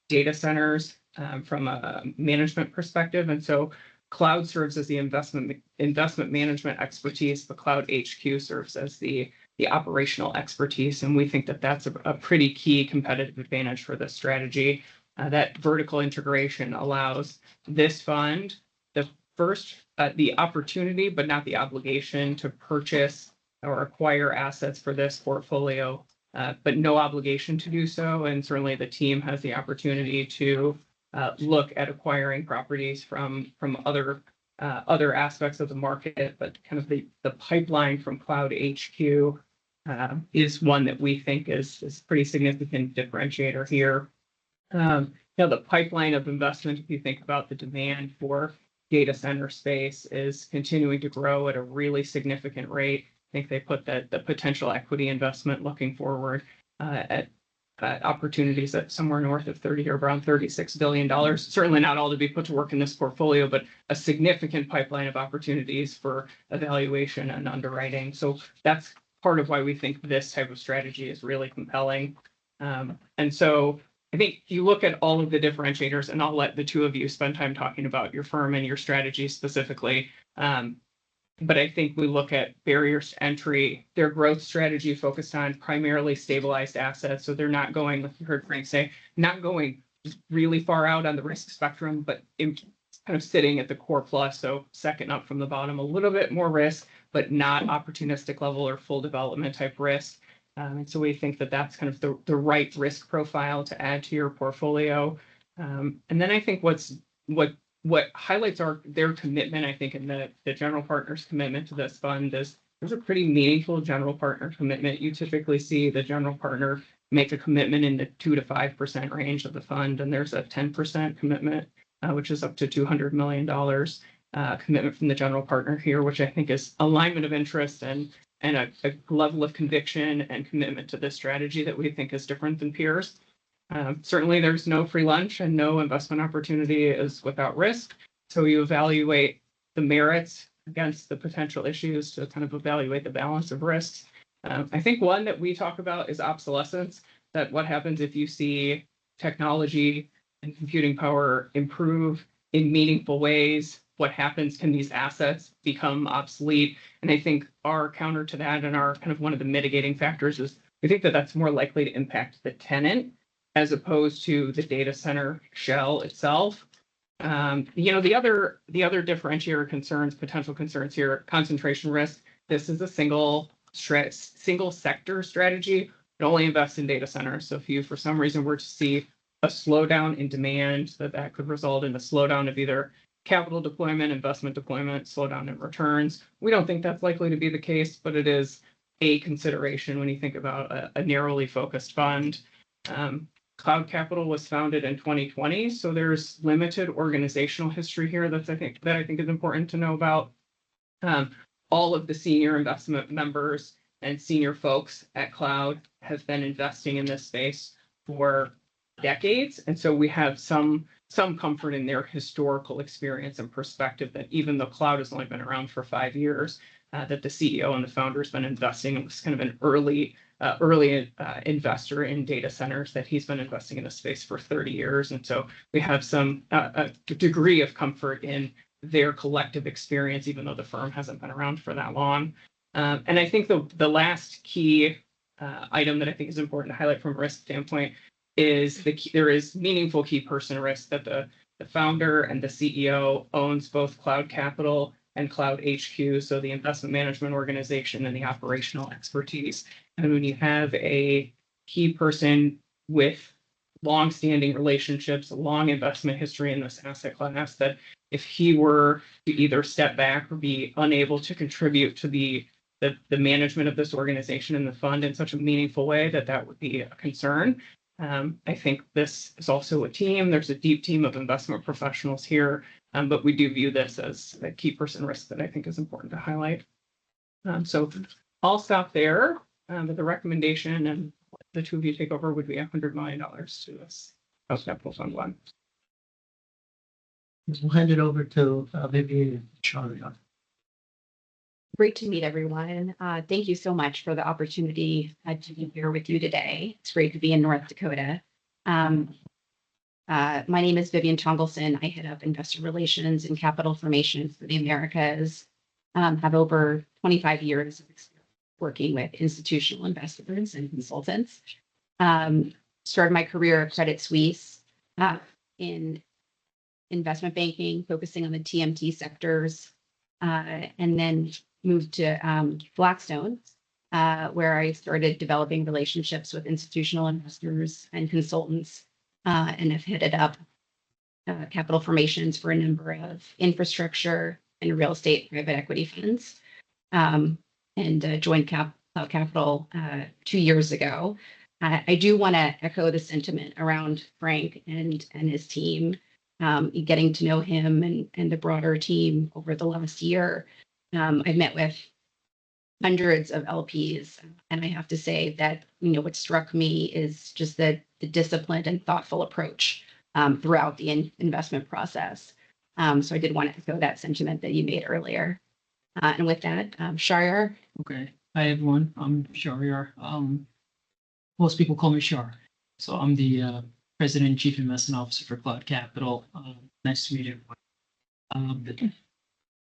S8: data centers from a management perspective. And so cloud serves as the investment management expertise, but Cloud HQ serves as the the operational expertise. And we think that that's a pretty key competitive advantage for this strategy. That vertical integration allows this fund the opportunity, but not the obligation to purchase or acquire assets for this portfolio, but no obligation to do so. And certainly the team has the opportunity to look at acquiring properties from other aspects of the market, but kind of the pipeline from Cloud HQ is one that we think is pretty significant differentiator here. The pipeline of investment, if you think about the demand for data center space, is continuing to grow at a really significant rate. I think they put the potential equity investment looking forward at opportunities at somewhere north of 30 or around $36 billion. Certainly not all to be put to work in this portfolio, but a significant pipeline of opportunities for evaluation and underwriting. So that's part of why we think this type of strategy is really compelling. And so I think you look at all of the differentiators, and I'll let the two of you spend time talking about your firm and your strategy specifically. But I think we look at barriers to entry, their growth strategy focused on primarily stabilized assets. So they're not going, like you heard Frank say, not going really far out on the risk spectrum, but kind of sitting at the core plus. So second up from the bottom, a little bit more risk, but not opportunistic level or full development type risk. And so we think that that's kind of the right risk profile to add to your portfolio. And then I think what highlights their commitment, I think, in the general partner's commitment to this fund is there's a pretty meaningful general partner commitment. You typically see the general partner make a commitment in the 2 to 5% range of the fund, and there's a 10% commitment, which is up to $200 million commitment from the general partner here, which I think is alignment of interest and a level of conviction and commitment to this strategy that we think is different than peers. Certainly, there's no free lunch and no investment opportunity is without risk. So you evaluate the merits against the potential issues to kind of evaluate the balance of risks. I think one that we talk about is obsolescence, that what happens if you see technology and computing power improve in meaningful ways? What happens? Can these assets become obsolete? And I think our counter to that and our kind of one of the mitigating factors is we think that that's more likely to impact the tenant as opposed to the data center shell itself. The other differentiator concerns, potential concerns here, concentration risk. This is a single sector strategy. It only invests in data centers. So if you, for some reason, were to see a slowdown in demand, that could result in a slowdown of either capital deployment, investment deployment, slowdown in returns. We don't think that's likely to be the case, but it is a consideration when you think about a narrowly focused fund. Cloud Capital was founded in 2020, so there's limited organizational history here that I think is important to know about. All of the senior investment members and senior folks at Cloud have been investing in this space for decades, and so we have some comfort in their historical experience and perspective that even though Cloud has only been around for 5 years, that the CEO and the founder has been investing and was kind of an early investor in data centers, that he's been investing in the space for 30 years. And so we have some a degree of comfort in their collective experience, even though the firm hasn't been around for that long. And I think the last key item that I think is important to highlight from a risk standpoint is there is meaningful key person risk that the founder and the CEO owns both Cloud Capital and Cloud HQ, so the investment management organization and the operational expertise. And when you have a key person with long-standing relationships, a long investment history in this asset class, that if he were to either step back or be unable to contribute to the management of this organization and the fund in such a meaningful way, that would be a concern. I think this is also a team. There's a deep team of investment professionals here, but we do view this as a key person risk that I think is important to highlight. So I'll stop there. But the recommendation, and the two of you take over, would be $100 million to this House Capital Fund 1.
S7: We'll hand it over to Vivian and Charlie.
S10: Great to meet everyone. Thank you so much for the opportunity to be here with you today. It's great to be in North Dakota. My name is Vivian Tongleson. I head up investor relations and capital formation for the Americas. Have over 25 years of experience working with institutional investors and consultants. Started my career at Credit Suisse in investment banking, focusing on the TMT sectors, and then moved to Blackstone, where I started developing relationships with institutional investors and consultants, and have headed up capital formations for a number of infrastructure and real estate private equity funds, and joined Cloud Capital 2 years ago. I do want to echo the sentiment around Frank and his team, getting to know him and the broader team over the last year. I've met with hundreds of LPs, and I have to say that, what struck me is just the disciplined and thoughtful approach throughout the investment process. So I did want to echo that sentiment that you made earlier. And with that, Shahryar.
S11: Okay. Hi, everyone. I'm Shahryar. Most people call me Shar. So I'm the President and Chief Investment Officer for Cloud Capital. Nice to meet everyone. The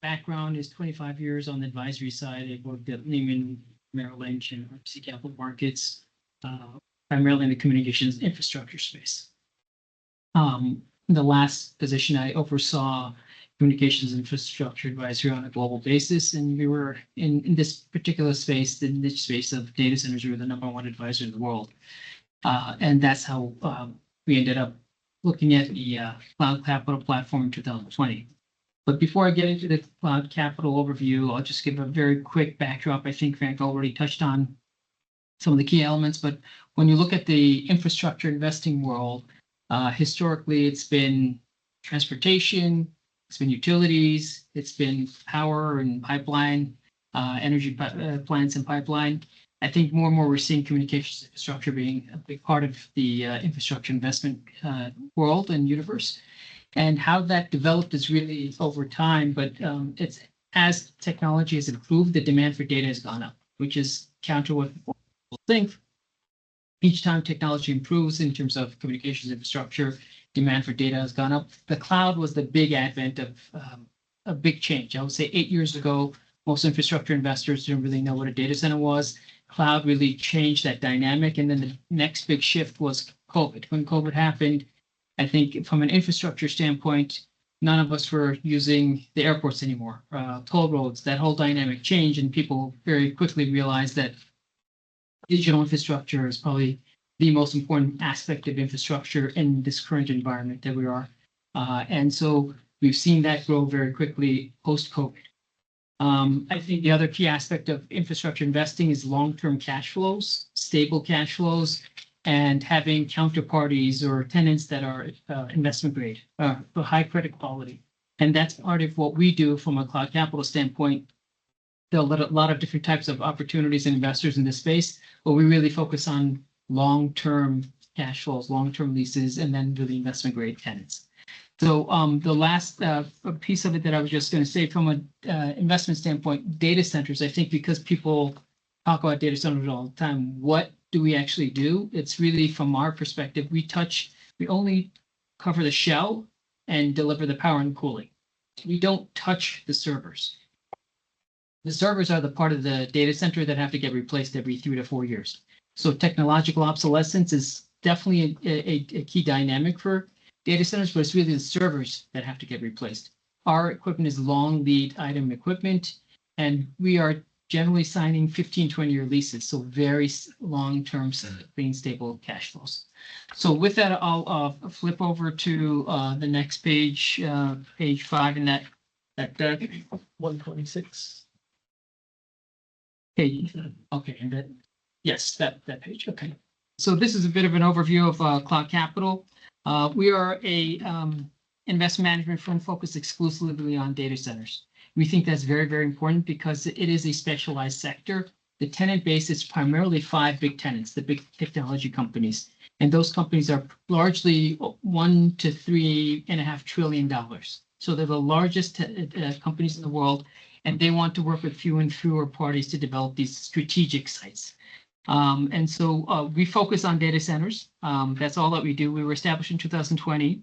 S11: background is 25 years on the advisory side. I worked at Lehman, Merrill Lynch, and RBC Capital Markets, primarily in the communications infrastructure space. The last position I oversaw communications infrastructure advisory on a global basis, and we were in this particular space, the niche space of data centers. We were the #1 advisor in the world, and that's how we ended up looking at the Cloud Capital platform in 2020. But before I get into the Cloud Capital overview, I'll just give a very quick backdrop. I think Frank already touched on some of the key elements, but when you look at the infrastructure investing world, historically it's been transportation, it's been utilities, it's been power and pipeline, energy plants and pipeline. I think more and more we're seeing communications infrastructure being a big part of the infrastructure investment world and universe. And how that developed is really over time, but it's as technology has improved, the demand for data has gone up, which is counter what people think. Each time technology improves in terms of communications infrastructure, demand for data has gone up. The cloud was the big advent of a big change. I would say 8 years ago, most infrastructure investors didn't really know what a data center was. Cloud really changed that dynamic. And then the next big shift was COVID. When COVID happened, I think from an infrastructure standpoint, none of us were using the airports anymore, toll roads, that whole dynamic changed, and people very quickly realized that digital infrastructure is probably the most important aspect of infrastructure in this current environment that we are. And so we've seen that grow very quickly post-COVID. I think the other key aspect of infrastructure investing is long-term cash flows, stable cash flows, and having counterparties or tenants that are investment grade, for high credit quality. And that's part of what we do from a Cloud Capital standpoint. There are a lot of different types of opportunities and investors in this space, but we really focus on long-term cash flows, long-term leases, and then really investment grade tenants. So the last piece of it that I was just going to say from an investment standpoint, data centers, I think because people talk about data centers all the time, what do we actually do? It's really, from our perspective, we only cover the shell and deliver the power and cooling. We don't touch the servers. The servers are the part of the data center that have to get replaced every 3 to 4 years. So technological obsolescence is definitely a key dynamic for data centers, but it's really the servers that have to get replaced. Our equipment is long lead item equipment, and we are generally signing 15, 20-year leases, so very long-term, clean, stable cash flows. So with that, I'll flip over to the next page, page 5 in that deck. 126. Page. Okay, and that, yes, that page. Okay. So this is a bit of an overview of Cloud Capital. We are a investment management firm focused exclusively on data centers. We think that's very, very important because it is a specialized sector. The tenant base is primarily 5 big tenants, the big technology companies. And those companies are largely $1 to $3.5 trillion. So they're the largest companies in the world, and they want to work with fewer and fewer parties to develop these strategic sites. And so we focus on data centers. That's all that we do. We were established in 2020.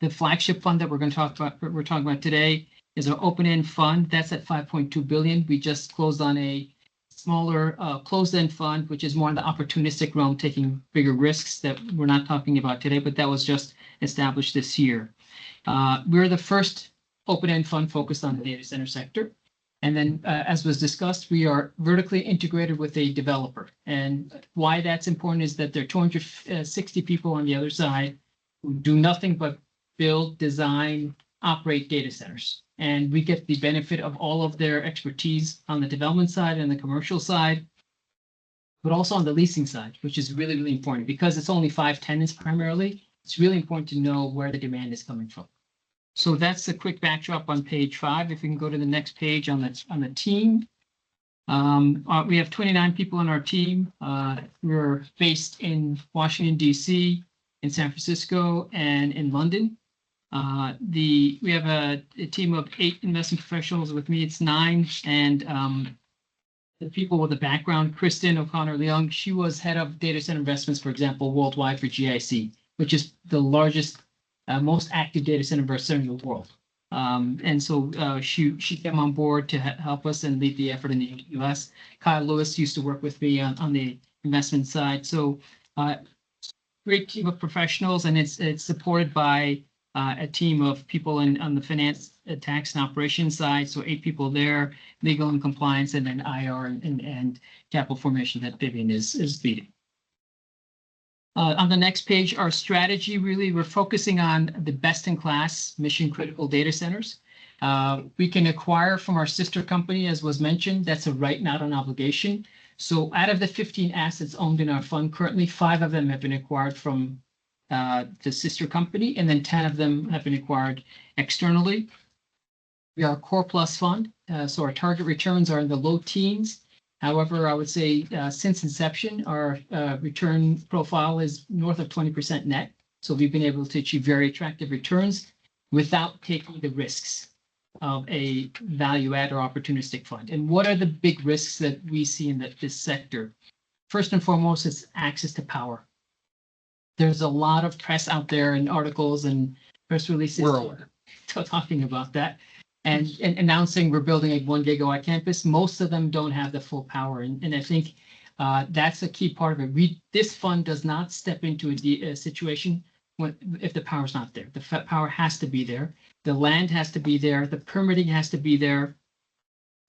S11: The flagship fund that we're talking about today is our open-end fund. That's at $5.2 billion. We just closed on a smaller closed-end fund, which is more in the opportunistic realm, taking bigger risks that we're not talking about today, but that was just established this year. We're the first open-end fund focused on the data center sector. And then, as was discussed, we are vertically integrated with a developer. And why that's important is that there are 260 people on the other side who do nothing but build, design, operate data centers. And we get the benefit of all of their expertise on the development side and the commercial side, but also on the leasing side, which is really, really important because it's only 5 tenants primarily. It's really important to know where the demand is coming from. So that's a quick backdrop on page 5. If we can go to the next page on the team. We have 29 people on our team. We're based in Washington, D.C., in San Francisco, and in London. We have a team of 8 investment professionals. With me, it's 9. And the people with the background, Kristen O'Connor-Leung, she was head of data center investments, for example, worldwide for GIC, which is the largest most active data center investor in the world. And so she came on board to help us and lead the effort in the U.S. Kyle Lewis used to work with me on the investment side. So great team of professionals, and it's supported by a team of people on the finance, tax, and operations side. So 8 people there, legal and compliance, and then IR and capital formation that Vivian is leading. On the next page, our strategy, really, we're focusing on the best-in-class mission-critical data centers. We can acquire from our sister company, as was mentioned. That's a right, not an obligation. So out of the 15 assets owned in our fund currently, 5 of them have been acquired from the sister company, and then 10 of them have been acquired externally. We are a core plus fund, so our target returns are in the low teens. However, I would say since inception, our return profile is north of 20% net. So we've been able to achieve very attractive returns without taking the risks of a value add or opportunistic fund. And what are the big risks that we see in this sector? First and foremost, it's access to power. There's a lot of press out there and articles and press releases talking about that. And announcing we're building a 1 gigawatt campus. Most of them don't have the full power. And I think that's a key part of it. This fund does not step into a situation if the power's not there. The power has to be there. The land has to be there. The permitting has to be there.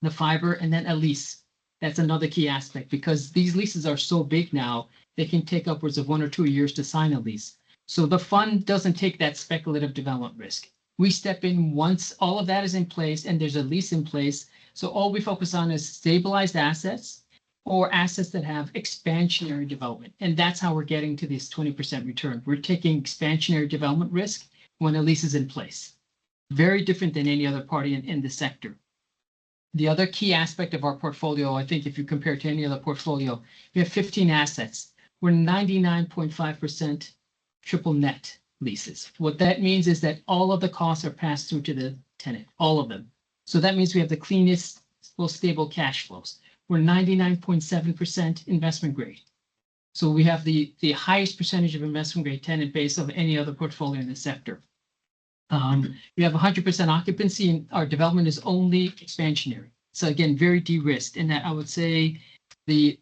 S11: The fiber, and then a lease. That's another key aspect because these leases are so big now, they can take upwards of 1 or 2 years to sign a lease. So the fund doesn't take that speculative development risk. We step in once all of that is in place and there's a lease in place. So all we focus on is stabilized assets or assets that have expansionary development. And that's how we're getting to this 20% return. We're taking expansionary development risk when a lease is in place. Very different than any other party in the sector. The other key aspect of our portfolio, I think if you compare it to any other portfolio, we have 15 assets. We're 99.5% triple net leases. What that means is that all of the costs are passed through to the tenant, all of them. So that means we have the cleanest, most stable cash flows. We're 99.7% investment grade. So we have the highest percentage of investment grade tenant base of any other portfolio in the sector. We have 100% occupancy, and our development is only expansionary. So again, very de-risked. And that I would say the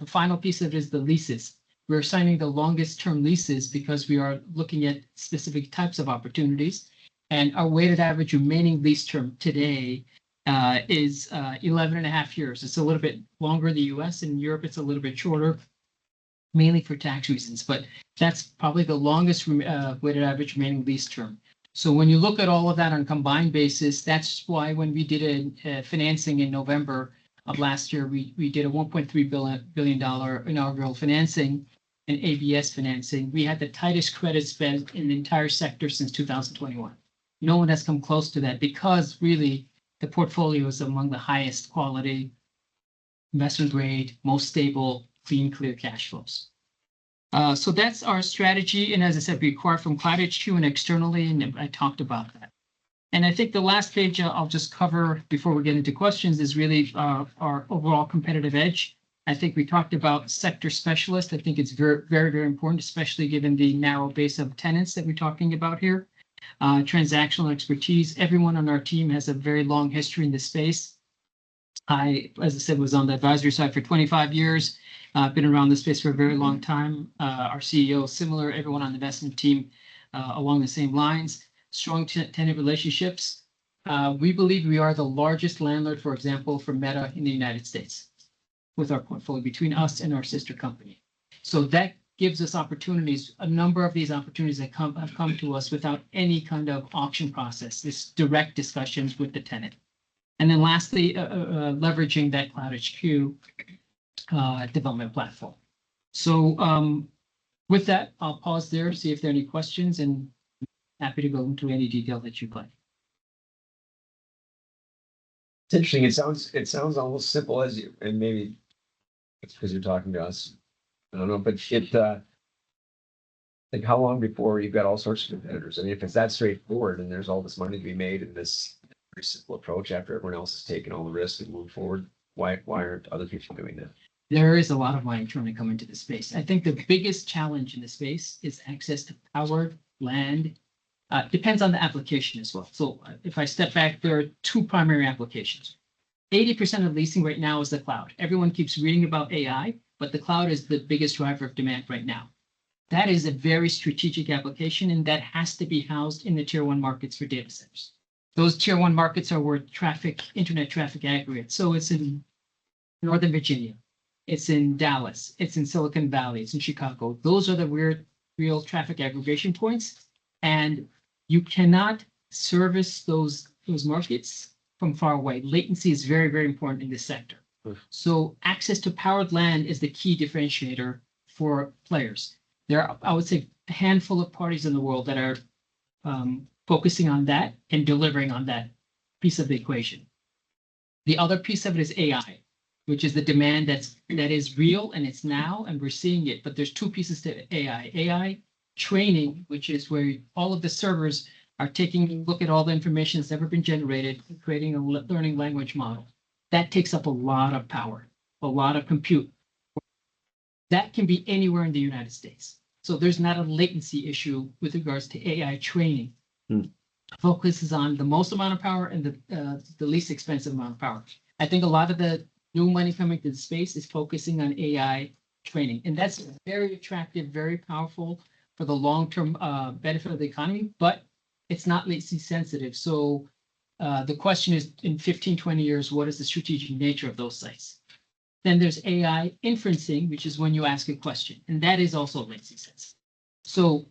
S11: final piece of it is the leases. We're signing the longest term leases because we are looking at specific types of opportunities. And our weighted average remaining lease term today is 11 and a half years. It's a little bit longer in the US. In Europe, it's a little bit shorter, mainly for tax reasons. But that's probably the longest weighted average remaining lease term. So when you look at all of that on a combined basis, that's why when we did a financing in November of last year, we did a $1.3 billion inaugural financing and ABS financing. We had the tightest credit spread in the entire sector since 2021. No one has come close to that because really the portfolio is among the highest quality, investment grade, most stable, clean, clear cash flows. So that's our strategy. And as I said, we acquire from Cloud HQ and externally, and I talked about that. And I think the last page I'll just cover before we get into questions is really our overall competitive edge. I think we talked about sector specialists. I think it's very, very, very important, especially given the narrow base of tenants that we're talking about here. Transactional expertise. Everyone on our team has a very long history in this space. I, as I said, was on the advisory side for 25 years. Been around this space for a very long time. Our CEO, similar, everyone on the investment team along the same lines. Strong tenant relationships. We believe we are the largest landlord, for example, for Meta in the United States with our portfolio between us and our sister company. So that gives us opportunities, a number of these opportunities that have come to us without any kind of auction process, this direct discussions with the tenant. And then lastly, leveraging that Cloud HQ development platform. So with that, I'll pause there, see if there are any questions, and happy to go into any detail that you'd like.
S5: It's interesting. It sounds almost simple as you, and maybe it's because you're talking to us. I don't know, but like how long before you've got all sorts of competitors? I mean, if it's that straightforward and there's all this money to be made in this very simple approach after everyone else has taken all the risks and moved forward, why aren't other people doing that?
S11: There is a lot of money trying to come into the space. I think the biggest challenge in the space is access to power, land. Depends on the application as well. So if I step back, there are two primary applications. 80% of leasing right now is the cloud. Everyone keeps reading about AI, but the cloud is the biggest driver of demand right now. That is a very strategic application, and that has to be housed in the tier one markets for data centers. Those tier one markets are where internet traffic aggregates. So it's in Northern Virginia, it's in Dallas, it's in Silicon Valley, it's in Chicago. Those are the real traffic aggregation points. And you cannot service those markets from far away. Latency is very, very important in this sector. So access to powered land is the key differentiator for players. There are, I would say, a handful of parties in the world that are focusing on that and delivering on that piece of the equation. The other piece of it is AI, which is the demand that is real and it's now, and we're seeing it. But there's two pieces to AI. AI training, which is where all of the servers are taking a look at all the information that's ever been generated and creating a learning language model. That takes up a lot of power, a lot of compute. That can be anywhere in the United States. So there's not a latency issue with regards to AI training. Focuses on the most amount of power and the least expensive amount of power. I think a lot of the new money coming to the space is focusing on AI training. And that's very attractive, very powerful for the long-term benefit of the economy, but it's not latency sensitive. So the question is, in 15, 20 years, what is the strategic nature of those sites? Then there's AI inferencing, which is when you ask a question, and that is also latency sensitive. So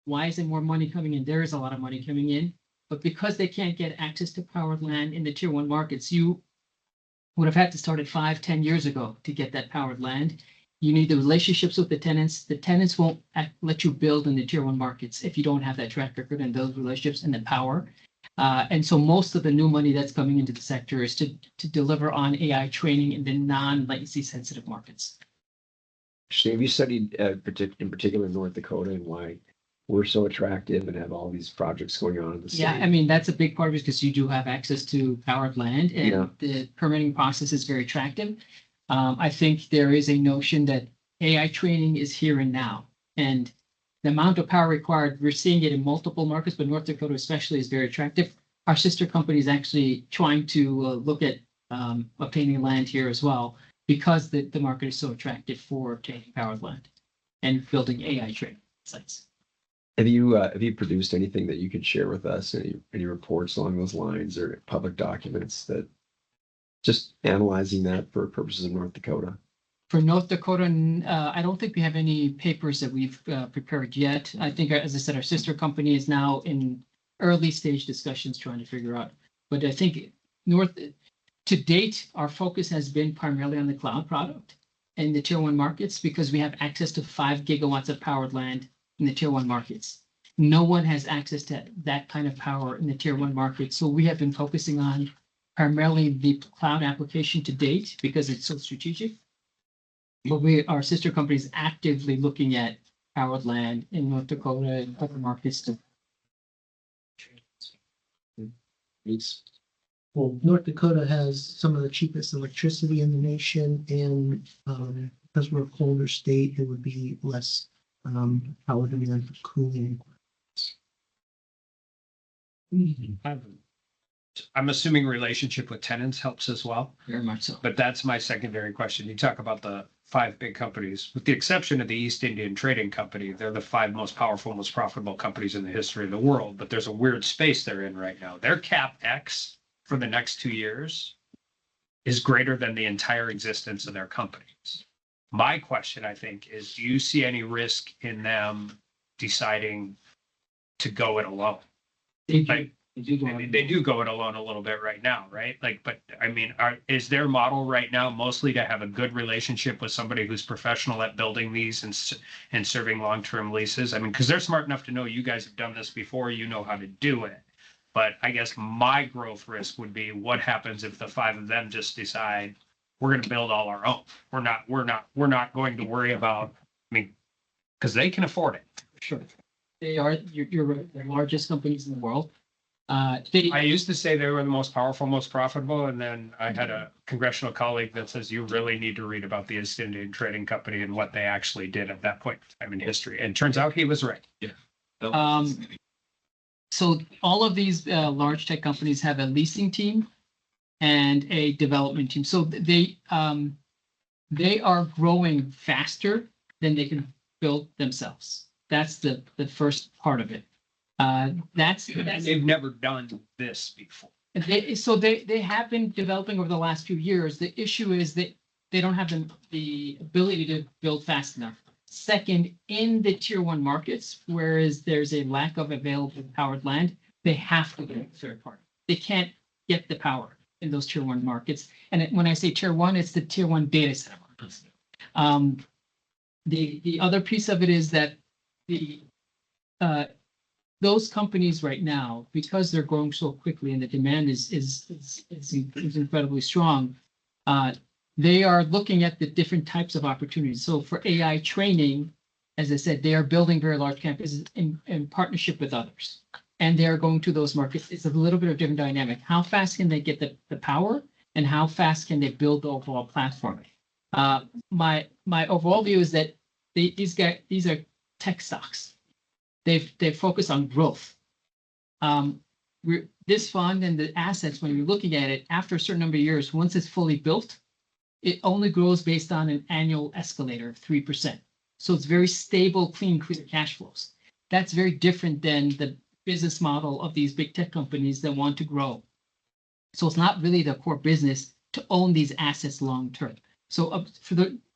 S11: why isn't more money coming in? There is a lot of money coming in, but because they can't get access to powered land in the tier one markets, you would have had to start at 5, 10 years ago to get that powered land. You need the relationships with the tenants. The tenants won't let you build in the tier one markets if you don't have that track record and those relationships and the power. And so most of the new money that's coming into the sector is to deliver on AI training in the non-latency sensitive markets.
S5: So have you studied in particular North Dakota and why we're so attractive and have all these projects going on in the state?
S11: Yeah, I mean, that's a big part of it because you do have access to powered land and the permitting process is very attractive. I think there is a notion that AI training is here and now. And the amount of power required, we're seeing it in multiple markets, but North Dakota especially is very attractive. Our sister company is actually trying to look at obtaining land here as well because the market is so attractive for obtaining powered land and building AI training sites.
S5: Have you produced anything that you could share with us? Any reports along those lines or public documents that just analyzing that for purposes of North Dakota?
S11: For North Dakota, I don't think we have any papers that we've prepared yet. I think, as I said, our sister company is now in early stage discussions trying to figure out. But I think to date, our focus has been primarily on the cloud product and the tier one markets because we have access to 5 gigawatts of powered land in the tier one markets. No one has access to that kind of power in the tier one market. So we have been focusing on primarily the cloud application to date because it's so strategic. But our sister company is actively looking at powered land in North Dakota and other markets.
S7: Well, North Dakota has some of the cheapest electricity in the nation, and because we're a colder state, it would be less power demand for cooling.
S1: I'm assuming relationship with tenants helps as well,
S11: Very much so.
S1: but that's my secondary question. You talk about the 5 big companies, with the exception of the East Indian Trading Company. They're the 5 most powerful, most profitable companies in the history of the world, but there's a weird space they're in right now. Their CapEx for the next 2 years is greater than the entire existence of their companies. My question, I think, is do you see any risk in them deciding to go it alone?
S11: They do.
S1: Like,
S11: They do go
S1: I
S11: out
S1: mean, they
S11: and-
S1: do go it alone a little bit right now, right? Like, but I mean, is their model right now mostly to have a good relationship with somebody who's professional at building these and serving long-term leases? I mean, because they're smart enough to know you guys have done this before, you know how to do it. But I guess my growth risk would be what happens if the 5 of them just decide we're going to build all our own. We're not going to worry about, I mean, because they can afford it.
S11: Sure. They are, you're right, the largest companies in the world.
S1: I used to say they were the most powerful, most profitable, and then I had a congressional colleague that says you really need to read about the East Indian Trading Company and what they actually did at that point in time in history. And turns out he was right.
S11: So all of these large tech companies have a leasing team and a development team. So they are growing faster than they can build themselves. That's the first part of it. That's
S1: They've never done this before.
S11: they have been developing over the last few years. The issue is that they don't have the ability to build fast enough. Second, in the tier 1 markets, whereas there's a lack of available powered land, they have to get a third party. They can't get the power in those tier 1 markets. And when I say tier 1, it's the tier 1 data center markets. The other piece of it is that those companies right now, because they're growing so quickly and the demand is incredibly strong, they are looking at the different types of opportunities. So for AI training, as I said, they are building very large campuses in partnership with others. And they are going to those markets. It's a little bit of different dynamic. How fast can they get the power and how fast can they build the overall platform? My overall view is that these are tech stocks. They focus on growth. This fund and the assets, when you're looking at it, after a certain number of years, once it's fully built, it only grows based on an annual escalator of 3%. So it's very stable, clean cash flows. That's very different than the business model of these big tech companies that want to grow. So it's not really the core business to own these assets long term. So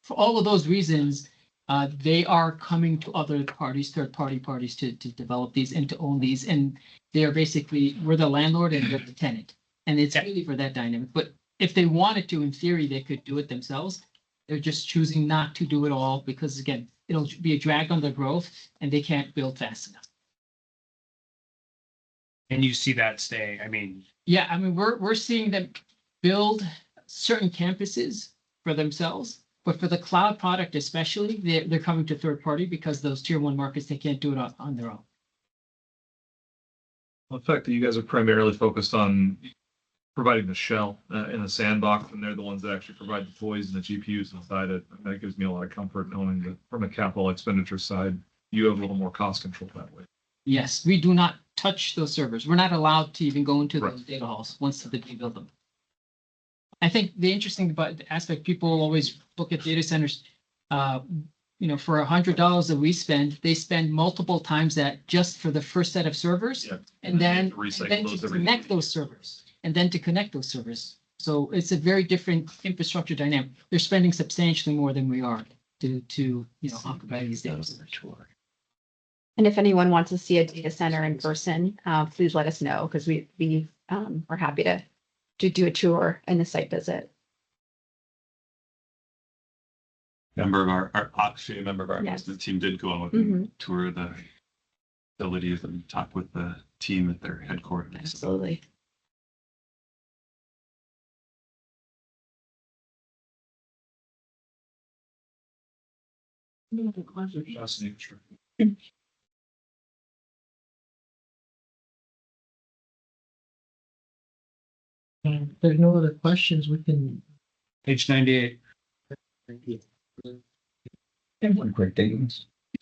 S11: for all of those reasons, they are coming to other parties, third parties to develop these and to own these. And they are basically, we're the landlord and they're the tenant. And it's really for that dynamic. But if they wanted to, in theory, they could do it themselves. They're just choosing not to do it all because, again, it'll be a drag on their growth and they can't build fast enough.
S1: And you see that stay, I mean.
S11: Yeah, I mean, we're seeing them build certain campuses for themselves, but for the cloud product especially, they're coming to third party because those tier 1 markets, they can't do it on their own.
S6: Well, the fact that you guys are primarily focused on providing the shell in the sandbox, and they're the ones that actually provide the toys and the GPUs inside it, that gives me a lot of comfort knowing that from a capital expenditure side, you have a little more cost control that way.
S11: Yes, we do not touch those servers. We're not allowed to even go into those data halls once they build them. I think the interesting aspect, people always look at data centers, for $100 that we spend, they spend multiple times that just for the first set of servers, and then to connect those servers, So it's a very different infrastructure dynamic. They're spending substantially more than we are to occupy these data centers.
S10: And if anyone wants to see a data center in person, please let us know because we are happy to do a tour and a site visit.
S4: Member of a member of our
S10: Yes.
S4: the team did go on with
S10: Mhm.
S4: a tour of the facilities and talk with the team at their headquarters.
S10: Absolutely.
S6: Fascinating, sure.
S7: If there's no other questions, we can.
S1: Page 98.
S5: And one quick thing,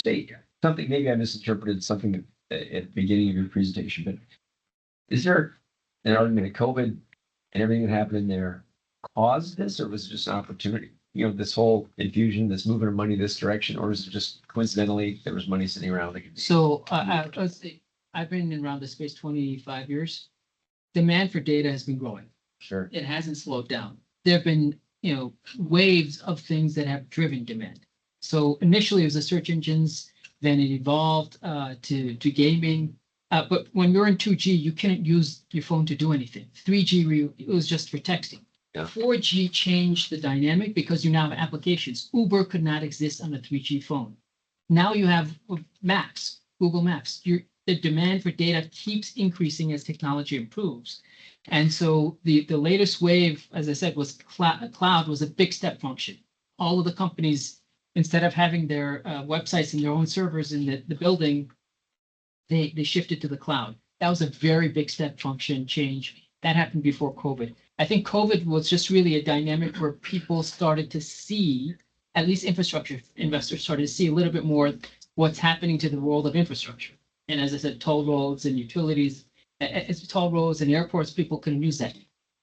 S5: say something, maybe I misinterpreted something at the beginning of your presentation, but is there an argument of COVID and everything that happened in there caused this, or was it just an opportunity? You know, this whole infusion, this movement of money this direction, or is it just coincidentally there was money sitting around? That could
S11: So I've been around this space 25 years. Demand for data has been growing.
S5: Sure.
S11: It hasn't slowed down. There have been, waves of things that have driven demand. So initially it was the search engines, then it evolved to gaming. But when you're in 2G, you couldn't use your phone to do anything. 3G, it was just for texting.
S5: Yeah.
S11: 4G changed the dynamic because you now have applications. Uber could not exist on a 3G phone. Now you have Maps, Google Maps. The demand for data keeps increasing as technology improves. And so the latest wave, as I said, was cloud was a big step function. All of the companies, instead of having their websites and their own servers in the building, they shifted to the cloud. That was a very big step function change. That happened before COVID. I think COVID was just really a dynamic where people started to see, at least infrastructure investors started to see a little bit more what's happening to the world of infrastructure. And as I said, toll roads and utilities, as toll roads and airports, people can use that.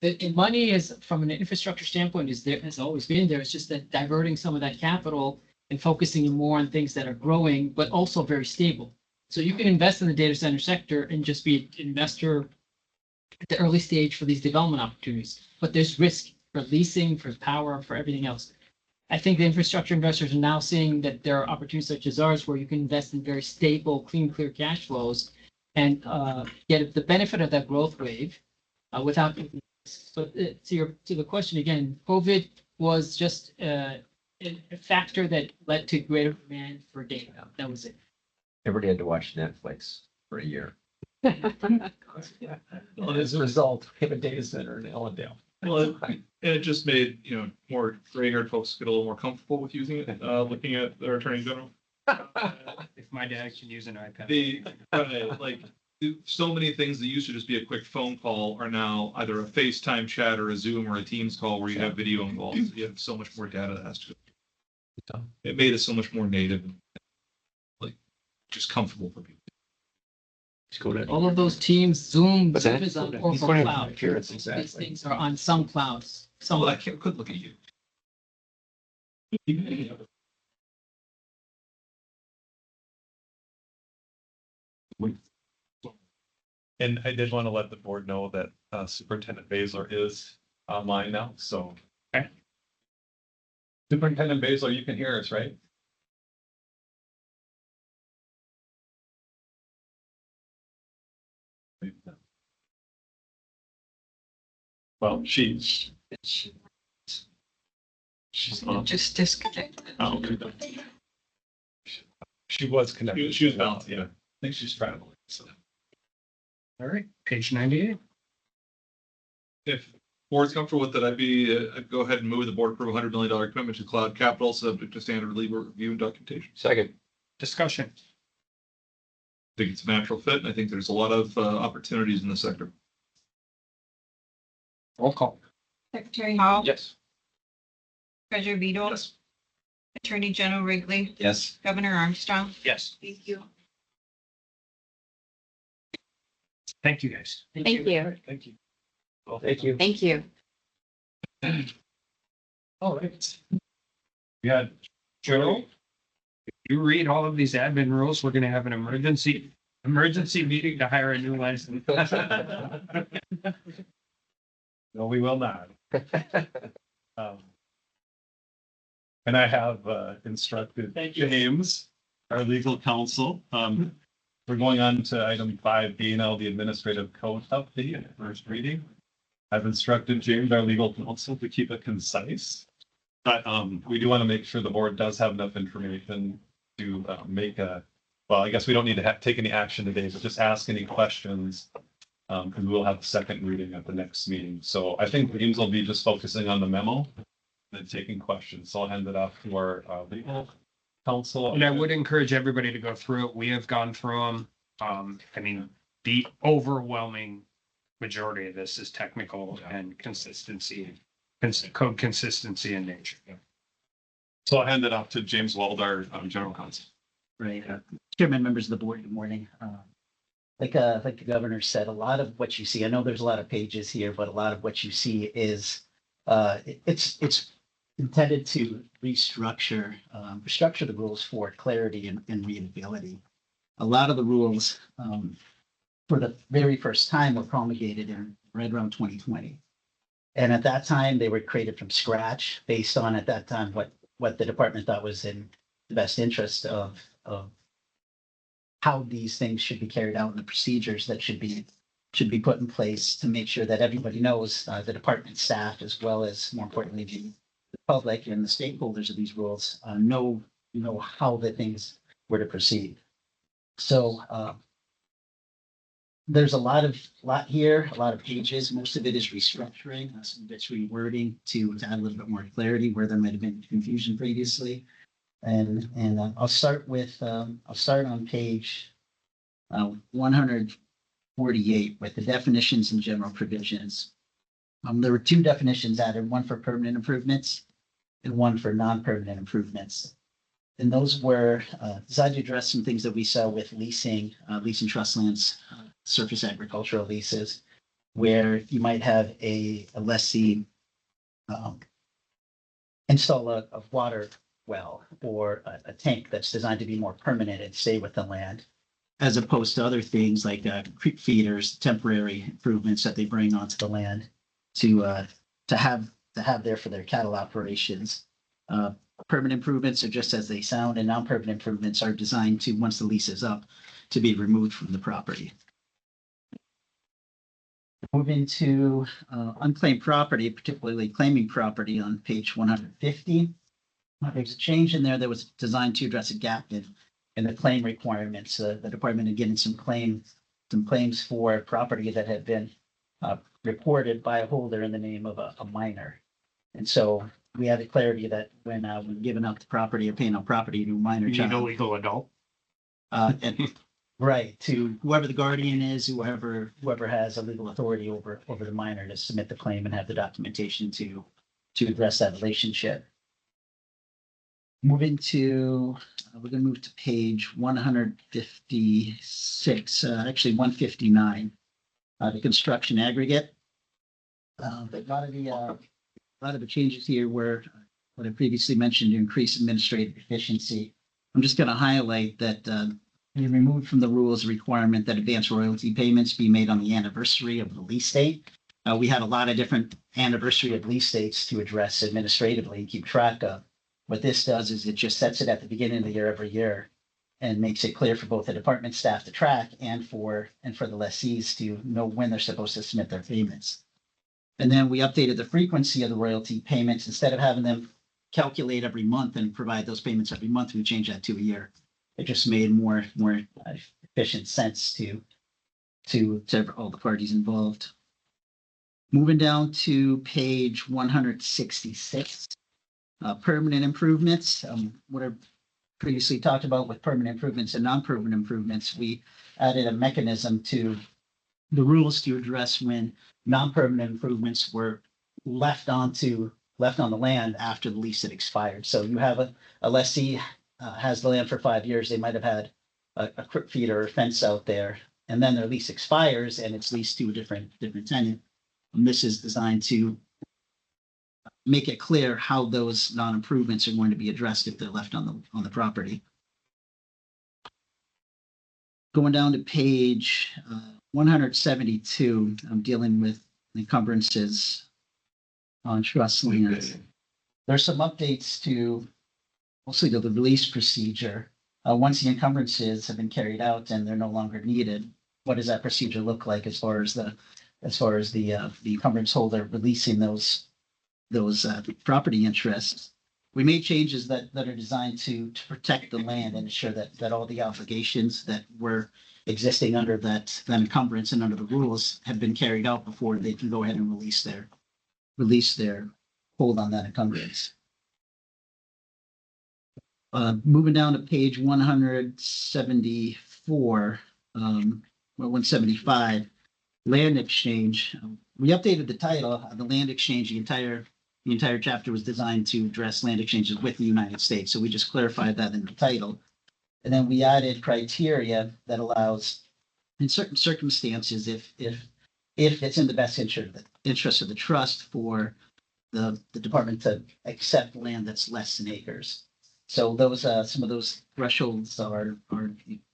S11: The money is, from an infrastructure standpoint, is there, has always been there. It's just that diverting some of that capital and focusing more on things that are growing, but also very stable. So you can invest in the data center sector and just be an investor at the early stage for these development opportunities. But there's risk for leasing, for power, for everything else. I think the infrastructure investors are now seeing that there are opportunities such as ours where you can invest in very stable, clean, clear cash flows and get the benefit of that growth wave without. But to the question again, COVID was just a factor that led to greater demand for data. That was it.
S5: Everybody had to watch Netflix for a year. Well, as a result, we have a data center in Ellendale.
S6: Well, it just made, more gray-haired folks get a little more comfortable with using it, looking at their attorney general.
S1: If my dad can use an iPad.
S6: Like, so many things that used to just be a quick phone call are now either a FaceTime chat or a Zoom or a Teams call where you have video involved. You have so much more data that has to go. It made it so much more native and like just comfortable for people.
S11: All of those teams, Zoom,
S5: What's
S11: Zoom
S5: that?
S11: is on
S5: He's
S11: Oracle
S5: going to
S11: Cloud.
S5: appearance,
S11: These
S5: exactly.
S11: things are on some clouds. Some
S6: Well, I could look at you.
S4: And I did want to let the board know that Superintendent Baszler is online now, so.
S1: Okay.
S4: Superintendent Baszler, you can hear us, right? Well, she's on.
S9: Just disconnected.
S4: Oh, okay. She was connected.
S6: She was bouncing.
S4: Yeah, I think she's traveling, so.
S1: All right, page 98.
S6: If board's comfortable with it, I'd go ahead and move the board approve $100 million commitment to cloud capital subject to standard legal review and documentation.
S5: Second.
S1: Discussion.
S6: I think it's a natural fit, and I think there's a lot of opportunities in the sector.
S1: Roll call.
S9: Secretary Hall.
S5: Yes.
S9: Treasurer Beadle.
S6: Yes.
S9: Attorney General Wrigley.
S5: Yes.
S9: Governor Armstrong.
S1: Yes.
S9: Thank you.
S1: Thank you, guys.
S10: Thank you.
S1: Thank you.
S5: Well, thank you.
S10: Thank you.
S1: All right.
S4: We had
S1: Joe, if you read all of these admin rules, we're gonna have an emergency meeting to hire a new license.
S4: No, we will not. And I have instructed James, our legal counsel. We're going on to item 5B now, the administrative code update, first reading. I've instructed James, our legal counsel, to keep it concise. But we do want to make sure the board does have enough information to make well, I guess we don't need to take any action today, but just ask any questions. Because we'll have the second reading at the next meeting. So I think James will be just focusing on the memo and taking questions. So I'll hand it off to our legal counsel.
S1: And I would encourage everybody to go through it. We have gone through them. I mean, the overwhelming majority of this is technical and consistency, code consistency in nature.
S4: So I'll hand it off to James Wald, our general counsel.
S12: Right. Chairman, members of the board, good morning. like the governor said, a lot of what you see, I know there's a lot of pages here, but a lot of what you see is, it's intended to restructure the rules for clarity and readability. A lot of the rules, for the very first time were promulgated in right around 2020. And at that time, they were created from scratch based on, at that time, what the department thought was in the best interest of how these things should be carried out and the procedures that should be put in place to make sure that everybody knows, the department staff, as well as, more importantly, the public and the stakeholders of these rules, know how the things were to proceed. So there's a lot here, a lot of pages. Most of it is restructuring, some of it's rewording to add a little bit more clarity where there might have been confusion previously. And I'll start on page 148 with the definitions and general provisions. There were two definitions added, one for permanent improvements and one for non-permanent improvements. And those were designed to address some things that we saw with leasing trust lands, surface agricultural leases, where you might have a lessee install a water well or a tank that's designed to be more permanent and stay with the land, as opposed to other things like creek feeders, temporary improvements that they bring onto the land to have there for their cattle operations. Permanent improvements are just as they sound, and non-permanent improvements are designed to, once the lease is up, to be removed from the property. Moving to unclaimed property, particularly claiming property on page 150. There's a change in there that was designed to address a gap in the claim requirements. The department had given some claims for property that had been reported by a holder in the name of a minor. And so we had the clarity that when giving up the property or paying out property to a minor
S1: You
S12: child.
S1: need a legal adult.
S12: And right, to whoever the guardian is, whoever has a legal authority over the minor to submit the claim and have the documentation to address that relationship. Moving to, we're gonna move to page 156, actually 159, the construction aggregate. A lot of the changes here were what I previously mentioned to increase administrative efficiency. I'm just gonna highlight that we removed from the rules a requirement that advance royalty payments be made on the anniversary of the lease date. We had a lot of different anniversary of lease dates to address administratively and keep track of. What this does is it just sets it at the beginning of the year every year and makes it clear for both the department staff to track and for the lessees to know when they're supposed to submit their payments. And then we updated the frequency of the royalty payments. Instead of having them calculate every month and provide those payments every month, we changed that to a year. It just made more efficient sense to all the parties involved. Moving down to page 166. Permanent improvements, what I previously talked about with permanent improvements and non-permanent improvements, we added a mechanism to the rules to address when non-permanent improvements were left on the land after the lease had expired. So you have a lessee has the land for 5 years. They might have had a creek feeder or fence out there, and then their lease expires and it's leased to a different tenant. And this is designed to make it clear how those non-improvements are going to be addressed if they're left on the property. Going down to page 172, I'm dealing with encumbrances on trust lands. There's some updates to mostly to the release procedure. Once the encumbrances have been carried out and they're no longer needed, what does that procedure look like as far as the encumbrance holder releasing those property interests? We made changes that are designed to protect the land and ensure that all the obligations that were existing under that encumbrance and under the rules have been carried out before they can go ahead and release their hold on that encumbrance. Moving down to page 174, 175, land exchange. We updated the title of the land exchange. The entire chapter was designed to address land exchanges with the United States. So we just clarified that in the title. And then we added criteria that allows in certain circumstances, if it's in the best interest of the trust for the department to accept land that's less than acres. So those, some of those thresholds are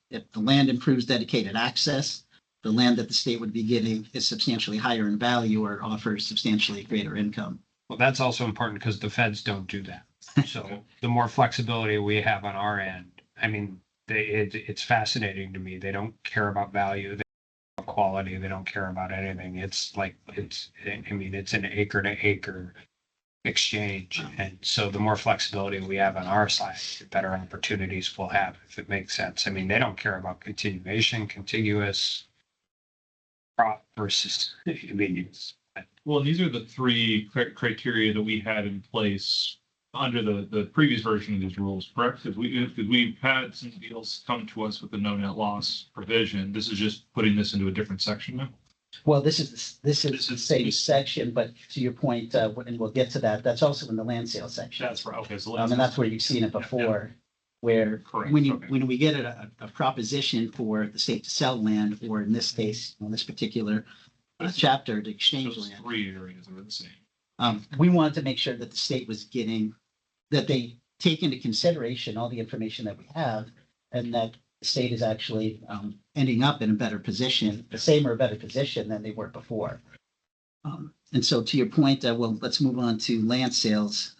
S12: if the land improves dedicated access, the land that the state would be giving is substantially higher in value or offers substantially greater income.
S1: Well, that's also important because the feds don't do that. So the more flexibility we have on our end, I mean, it's fascinating to me. They don't care about value, they don't care about quality, they don't care about anything. It's like, I mean, it's an acre to acre exchange. And so the more flexibility we have on our side, the better opportunities we'll have, if it makes sense. I mean, they don't care about continuation, contiguous, prop versus, I mean,
S6: Well, and these are the three criteria that we had in place under the previous version of these rules, correct? Because we've had some deals come to us with the no net loss provision. This is just putting this into a different section now.
S12: Well, this is the same section, but to your point, and we'll get to that, that's also in the land sale section.
S6: That's right. Okay, so
S12: And that's where you've seen it before, where
S6: Correct,
S12: when
S6: okay.
S12: we get a proposition for the state to sell land, or in this case, in this particular chapter, to exchange
S6: those
S12: land.
S6: three areas are the same.
S12: We wanted to make sure that the state was getting, that they take into consideration all the information that we have, and that the state is actually ending up in a better position, the same or a better position than they were before. And so to your point, well, let's move on to land sales.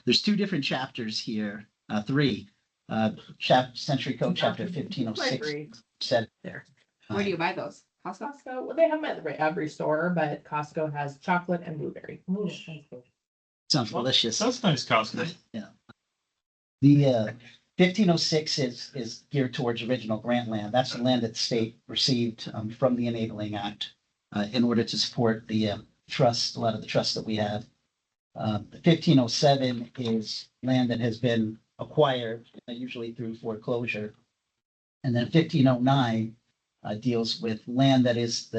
S12: There's two different chapters here, three. Century Code Chapter 1506 said.
S8: There.
S10: Where do you buy those? Costco?
S8: Costco, well, they have them at every store, but Costco has chocolate and blueberry.
S12: Sounds delicious.
S6: That's nice, Costco.
S12: The 1506 is geared towards original grant land. That's the land that the state received from the Enabling Act in order to support the trust, a lot of the trusts that we have. The 1507 is land that has been acquired, usually through foreclosure. And then 1509 deals with land that is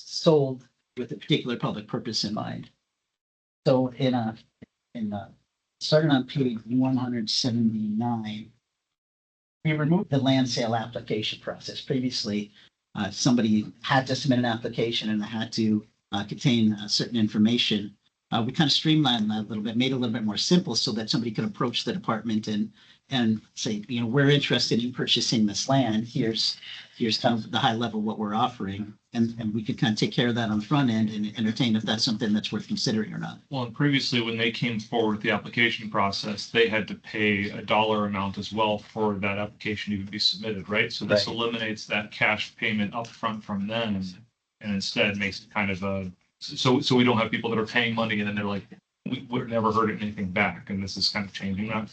S12: sold with a particular public purpose in mind. So starting on page 179, we removed the land sale application process. Previously, somebody had to submit an application and it had to contain certain information. We kind of streamlined that a little bit, made it a little bit more simple so that somebody could approach the department and say, we're interested in purchasing this land. Here's kind of the high level what we're offering. And we could kind of take care of that on the front end and entertain if that's something that's worth considering or not.
S6: Well, and previously, when they came forward with the application process, they had to pay a dollar amount as well for that application to even be submitted, right? So this
S12: Right.
S6: eliminates that cash payment upfront from them and instead makes it kind of so we don't have people that are paying money and then they're like, we've never heard anything back. And this is kind of changing that.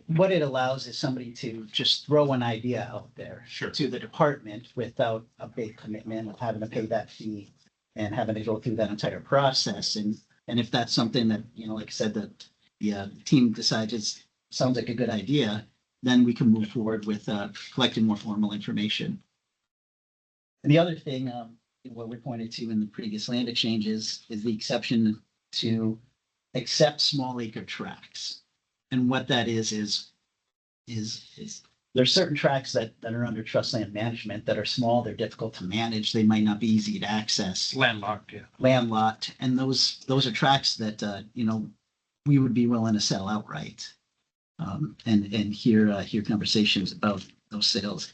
S12: What it allows is somebody to just throw an idea out there
S6: Sure.
S12: to the department without a big commitment of having to pay that fee and having to go through that entire process. And if that's something that, like I said, that the team decides sounds like a good idea, then we can move forward with collecting more formal information. And the other thing, what we pointed to in the previous land exchanges is the exception to accept small acre tracts. And what that is there's certain tracts that are under trust land management that are small, they're difficult to manage, they might not be easy to access.
S1: landlocked, yeah.
S12: Landlocked, and those are tracts that we would be willing to sell outright. And hear conversations about those sales.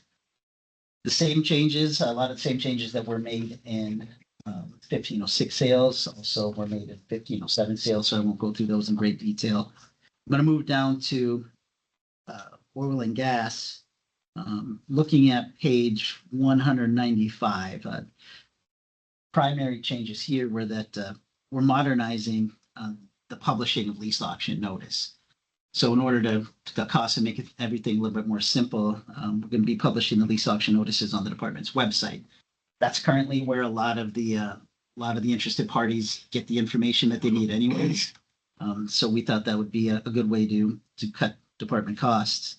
S12: The same changes, a lot of the same changes that were made in 1506 sales also were made in 1507 sales, so I won't go through those in great detail. I'm going to move down to oil and gas. Looking at page 195, primary changes here were that we're modernizing the publishing of lease auction notice. So in order to cut costs and make everything a little bit more simple, we're going to be publishing the lease auction notices on the department's website. That's currently where a lot of the interested parties get the information that they need anyways. So we thought that would be a good way to cut department costs.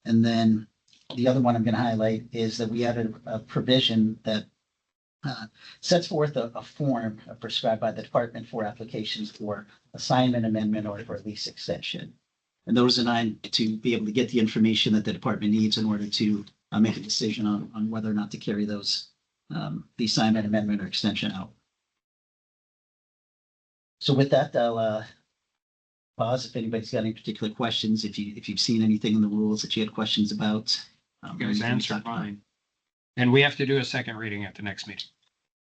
S12: And then the other one I'm going to highlight is that we added a provision that sets forth a form prescribed by the department for applications for assignment amendment or for lease extension. And those are nine to be able to get the information that the department needs in order to make a decision on whether or not to carry those the assignment, amendment, or extension out. So with that, I'll pause if anybody's got any particular questions, if you've seen anything in the rules that you had questions about.
S1: You guys answered mine. And we have to do a second reading at the next meeting.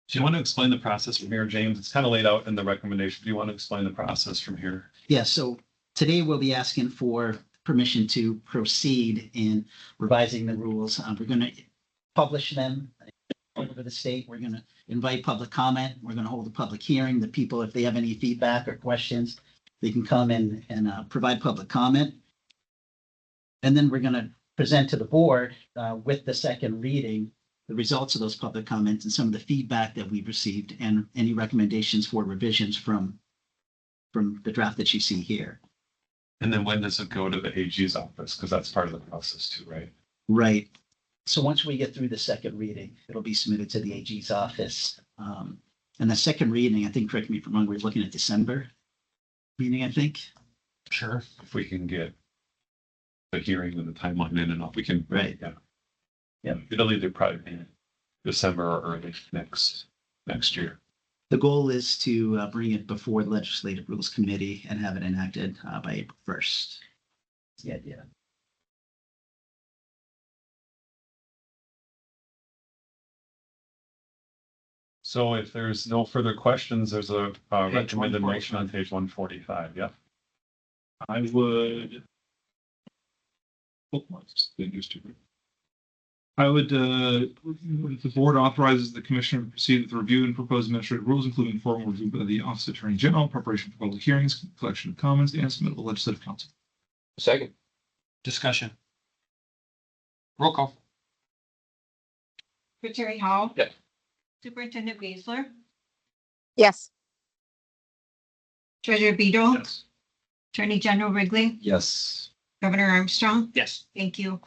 S4: Do you want to explain the process from here, James? It's kind of laid out in the recommendation. Do you want to explain the process from here?
S12: Yeah, so today we'll be asking for permission to proceed in revising the rules. We're going to publish them all over the state. We're going to invite public comment. We're going to hold a public hearing. The people, if they have any feedback or questions, they can come in and provide public comment. And then we're going to present to the board with the second reading, the results of those public comments and some of the feedback that we've received and any recommendations for revisions from the draft that you see here.
S4: And then when does it go to the AG's office? Because that's part of the process too, right?
S12: Right. So once we get through the second reading, it'll be submitted to the AG's office. And the second reading, I think, correct me if I'm wrong, we're looking at December meeting, I think.
S4: Sure. If we can get the hearing and the timeline in and all, we can.
S12: Right.
S4: Yeah.
S12: Yeah.
S4: It'll either probably be December or early next year.
S12: The goal is to bring it before the Legislative Rules Committee and have it enacted by April 1st. That's the idea.
S4: So if there's no further questions, there's a recommended motion on page 145. Yeah.
S6: I would. The board authorizes the commissioner to proceed with the review and propose administrative rules, including formal review by the Office of Attorney General, preparation for public hearings, collection of comments, and submittal to legislative council.
S3: Second.
S1: Discussion. Roll call.
S9: Secretary Hall.
S3: Yes.
S9: Superintendent Basler,
S10: Yes.
S9: Treasurer Beadle,
S6: Yes.
S9: Attorney General Wrigley,
S5: Yes.
S9: Governor Armstrong.
S1: Yes.
S9: Thank you.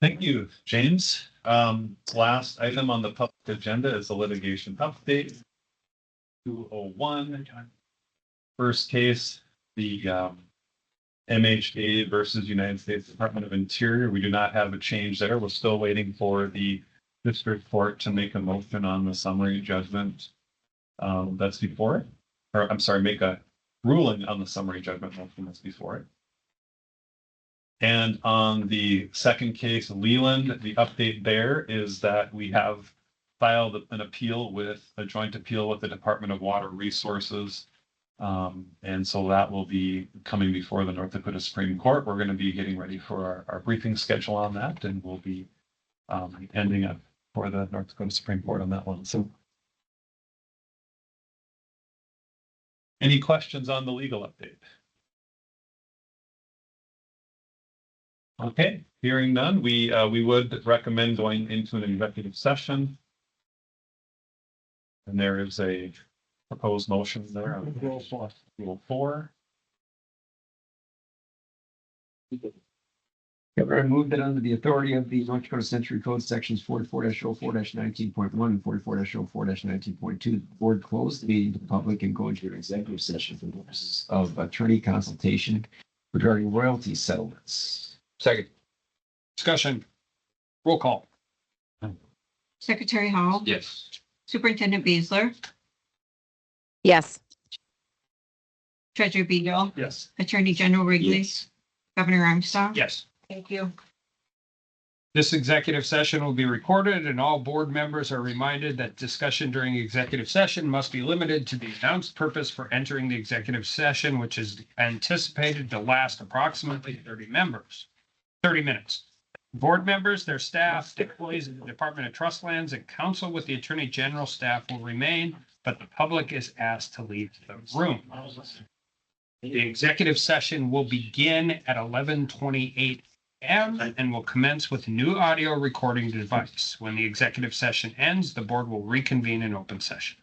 S4: Thank you, James. Last item on the public agenda is the litigation update. 201. First case, the MHA versus United States Department of Interior. We do not have a change there. We're still waiting for the district court to make a motion on the summary judgment that's before it. Or I'm sorry, make a ruling on the summary judgment motion that's before it. And on the second case, Leland, the update there is that we have filed an appeal with a joint appeal with the Department of Water Resources. And so that will be coming before the North Dakota Supreme Court. We're going to be getting ready for our briefing schedule on that, and we'll be ending up for the North Dakota Supreme Court on that one. So any questions on the legal update? Okay, hearing none, we would recommend going into an executive session. And there is a proposed motion there on Rule 4.
S5: Governor, I move that under the authority of the North Dakota Century Code sections 44-04-19.1 and 44-04-19.2, the board close the meeting to the public and go into an executive session for the purposes of attorney consultation regarding royalty settlements.
S3: Second.
S1: Discussion. Roll call.
S9: Secretary Hall.
S3: Yes.
S9: Superintendent Basler,
S10: Yes.
S9: Treasurer Beadle,
S6: Yes.
S9: Attorney General Wrigley, Governor Armstrong.
S1: Yes.
S9: Thank you.
S1: This executive session will be recorded, and all board members are reminded that discussion during executive session must be limited to the announced purpose for entering the executive session, which is anticipated to last approximately 30 minutes. Board members, their staff, employees of the Department of Trust Lands, and counsel with the Attorney General staff will remain, but the public is asked to leave the room. The executive session will begin at 11:28 a.m. and will commence with a new audio recording device. When the executive session ends, the board will reconvene in open session.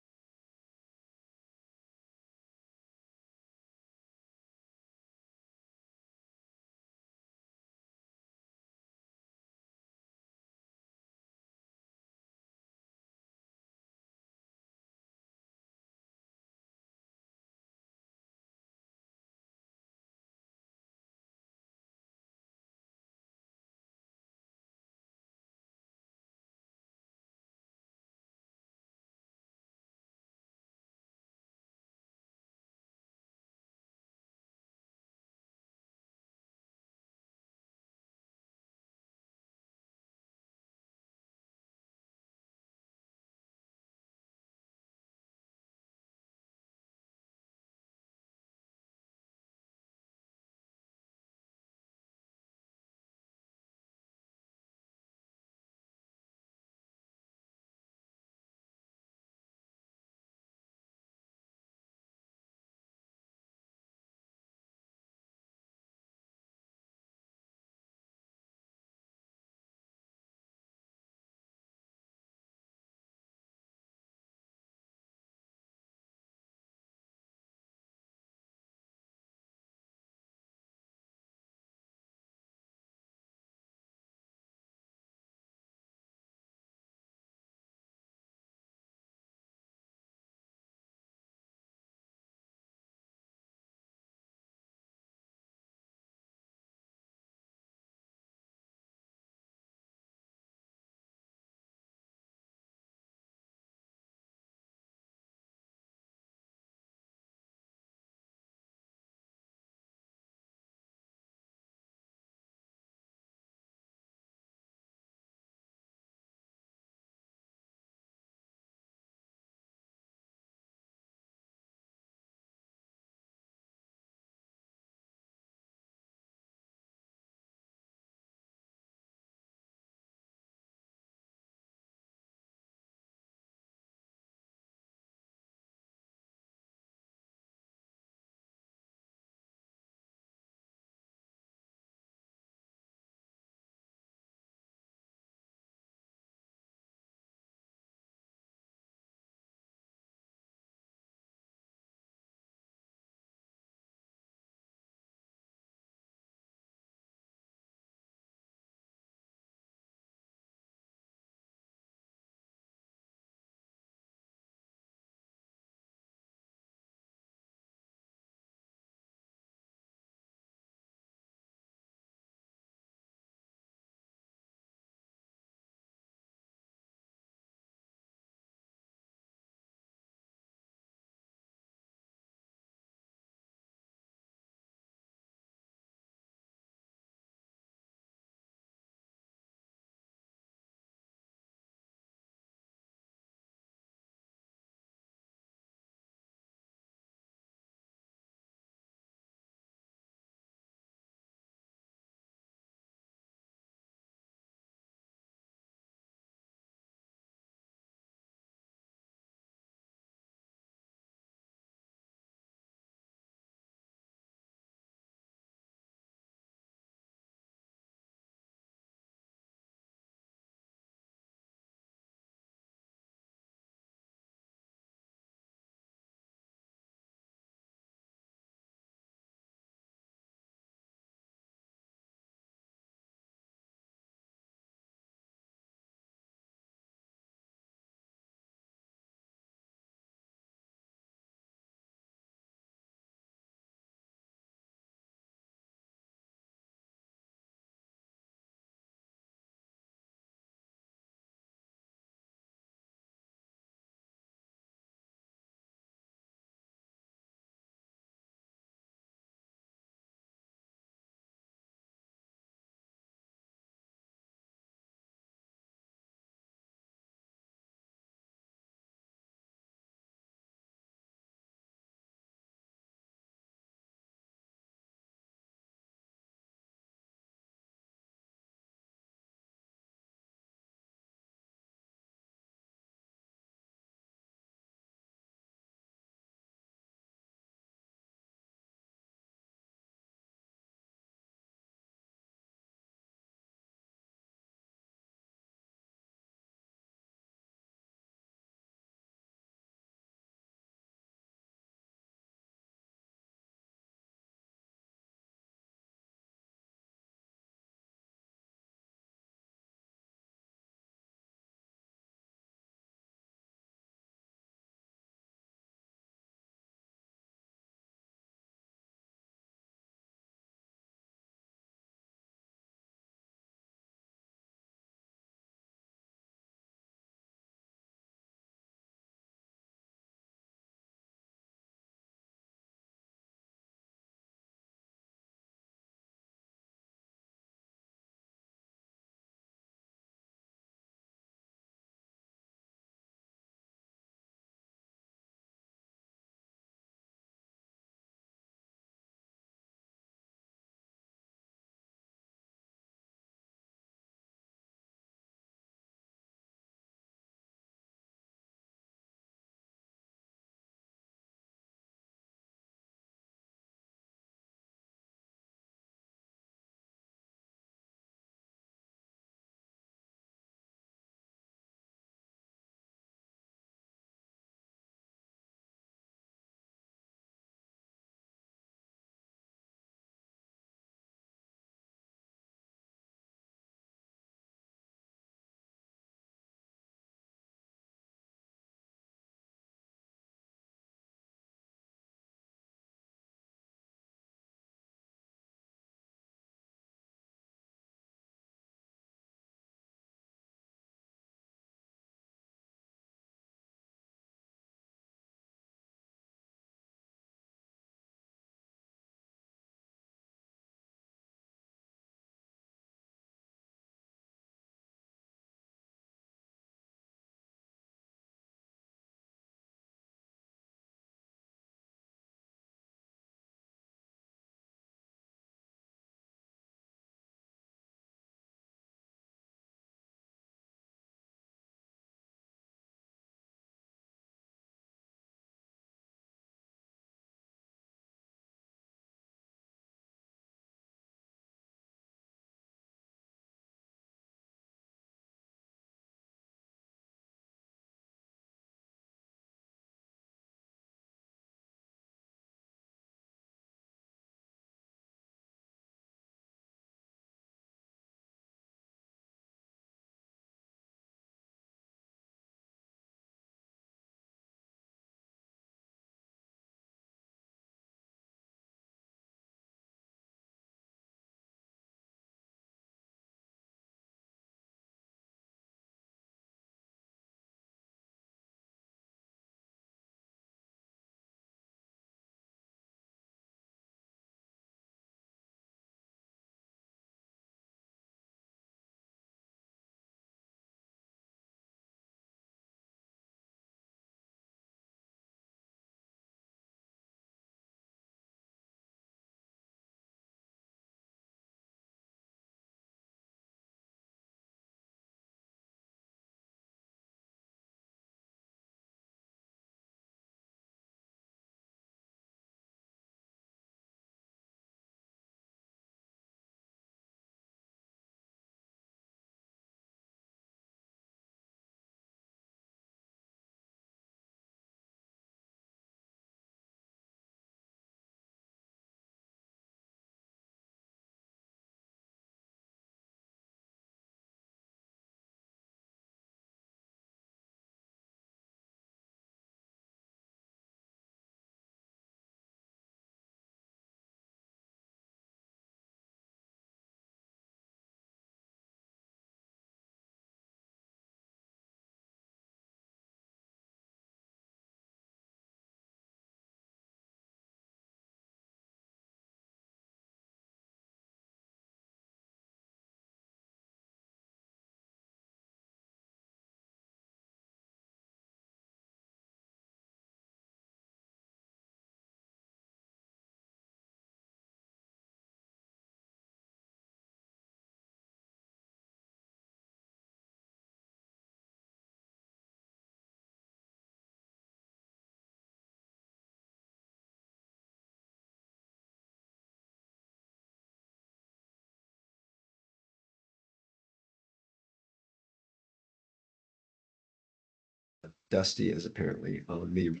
S5: Dusty is apparently on the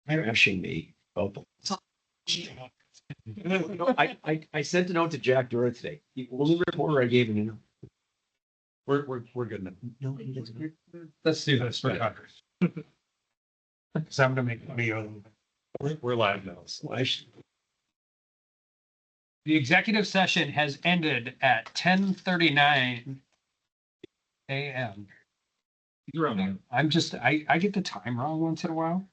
S5: trashing me. Oh, no, I sent a note to Jack Dura today. The only reporter I gave him.
S4: We're good now.
S7: No, he doesn't.
S2: Let's do this for others. Because I'm gonna make money on.
S4: We're live now.
S2: The executive session has ended at 10:39 a.m.
S6: You're on.
S2: I get the time wrong once in a while.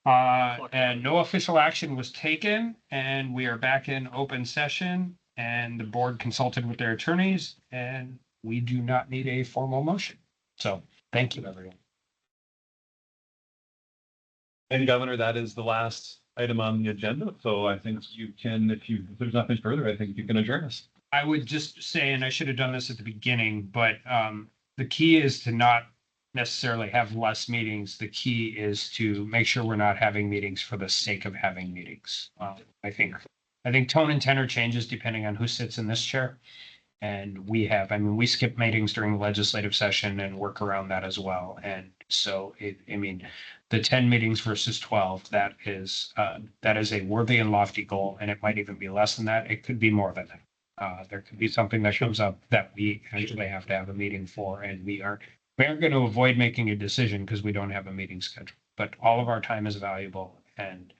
S2: And no official action was taken, and we are back in open session, and the board consulted with their attorneys, and we do not need a formal motion. So thank you, everyone.
S4: And Governor, that is the last item on the agenda. So I think you can, if there's nothing further, I think you can adjourn us.
S2: I would just say, and I should have done this at the beginning, but the key is to not necessarily have less meetings. The key is to make sure we're not having meetings for the sake of having meetings. I think tone and tenor changes depending on who sits in this chair. And we skip meetings during the legislative session and work around that as well. And so the 10 meetings versus 12, that is a worthy and lofty goal. And it might even be less than that. It could be more than that. There could be something that comes up that we actually have to have a meeting for, and we aren't going to avoid making a decision because we don't have a meeting schedule. But all of our time is valuable, and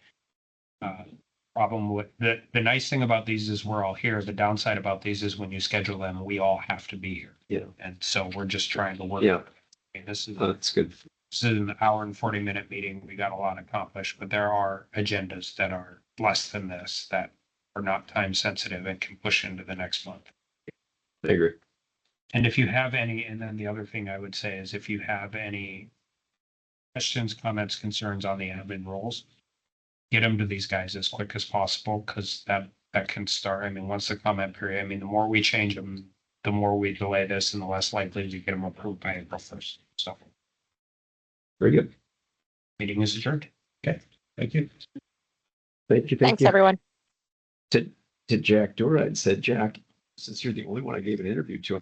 S2: problem with the nice thing about these is we're all here. The downside about these is when you schedule them, we all have to be here.
S5: Yeah.
S2: And so we're just trying to work.
S5: Yeah.
S2: This is
S5: That's good.
S2: This is an hour and 40-minute meeting. We got a lot accomplished, but there are agendas that are less than this that are not time sensitive and can push into the next month.
S5: I agree.
S2: And if you have any, and then the other thing I would say is if you have any questions, comments, concerns on the admin roles, get them to these guys as quick as possible, because that can start. Once the comment period, the more we change them, the more we delay this and the less likely to get them approved by April 1st. So.
S5: Very good.
S2: Meeting is adjourned.
S4: Okay. Thank you.
S5: Thank you.
S10: Thanks, everyone.
S5: To Jack Dura and said, Jack, since you're the only one I gave an interview to,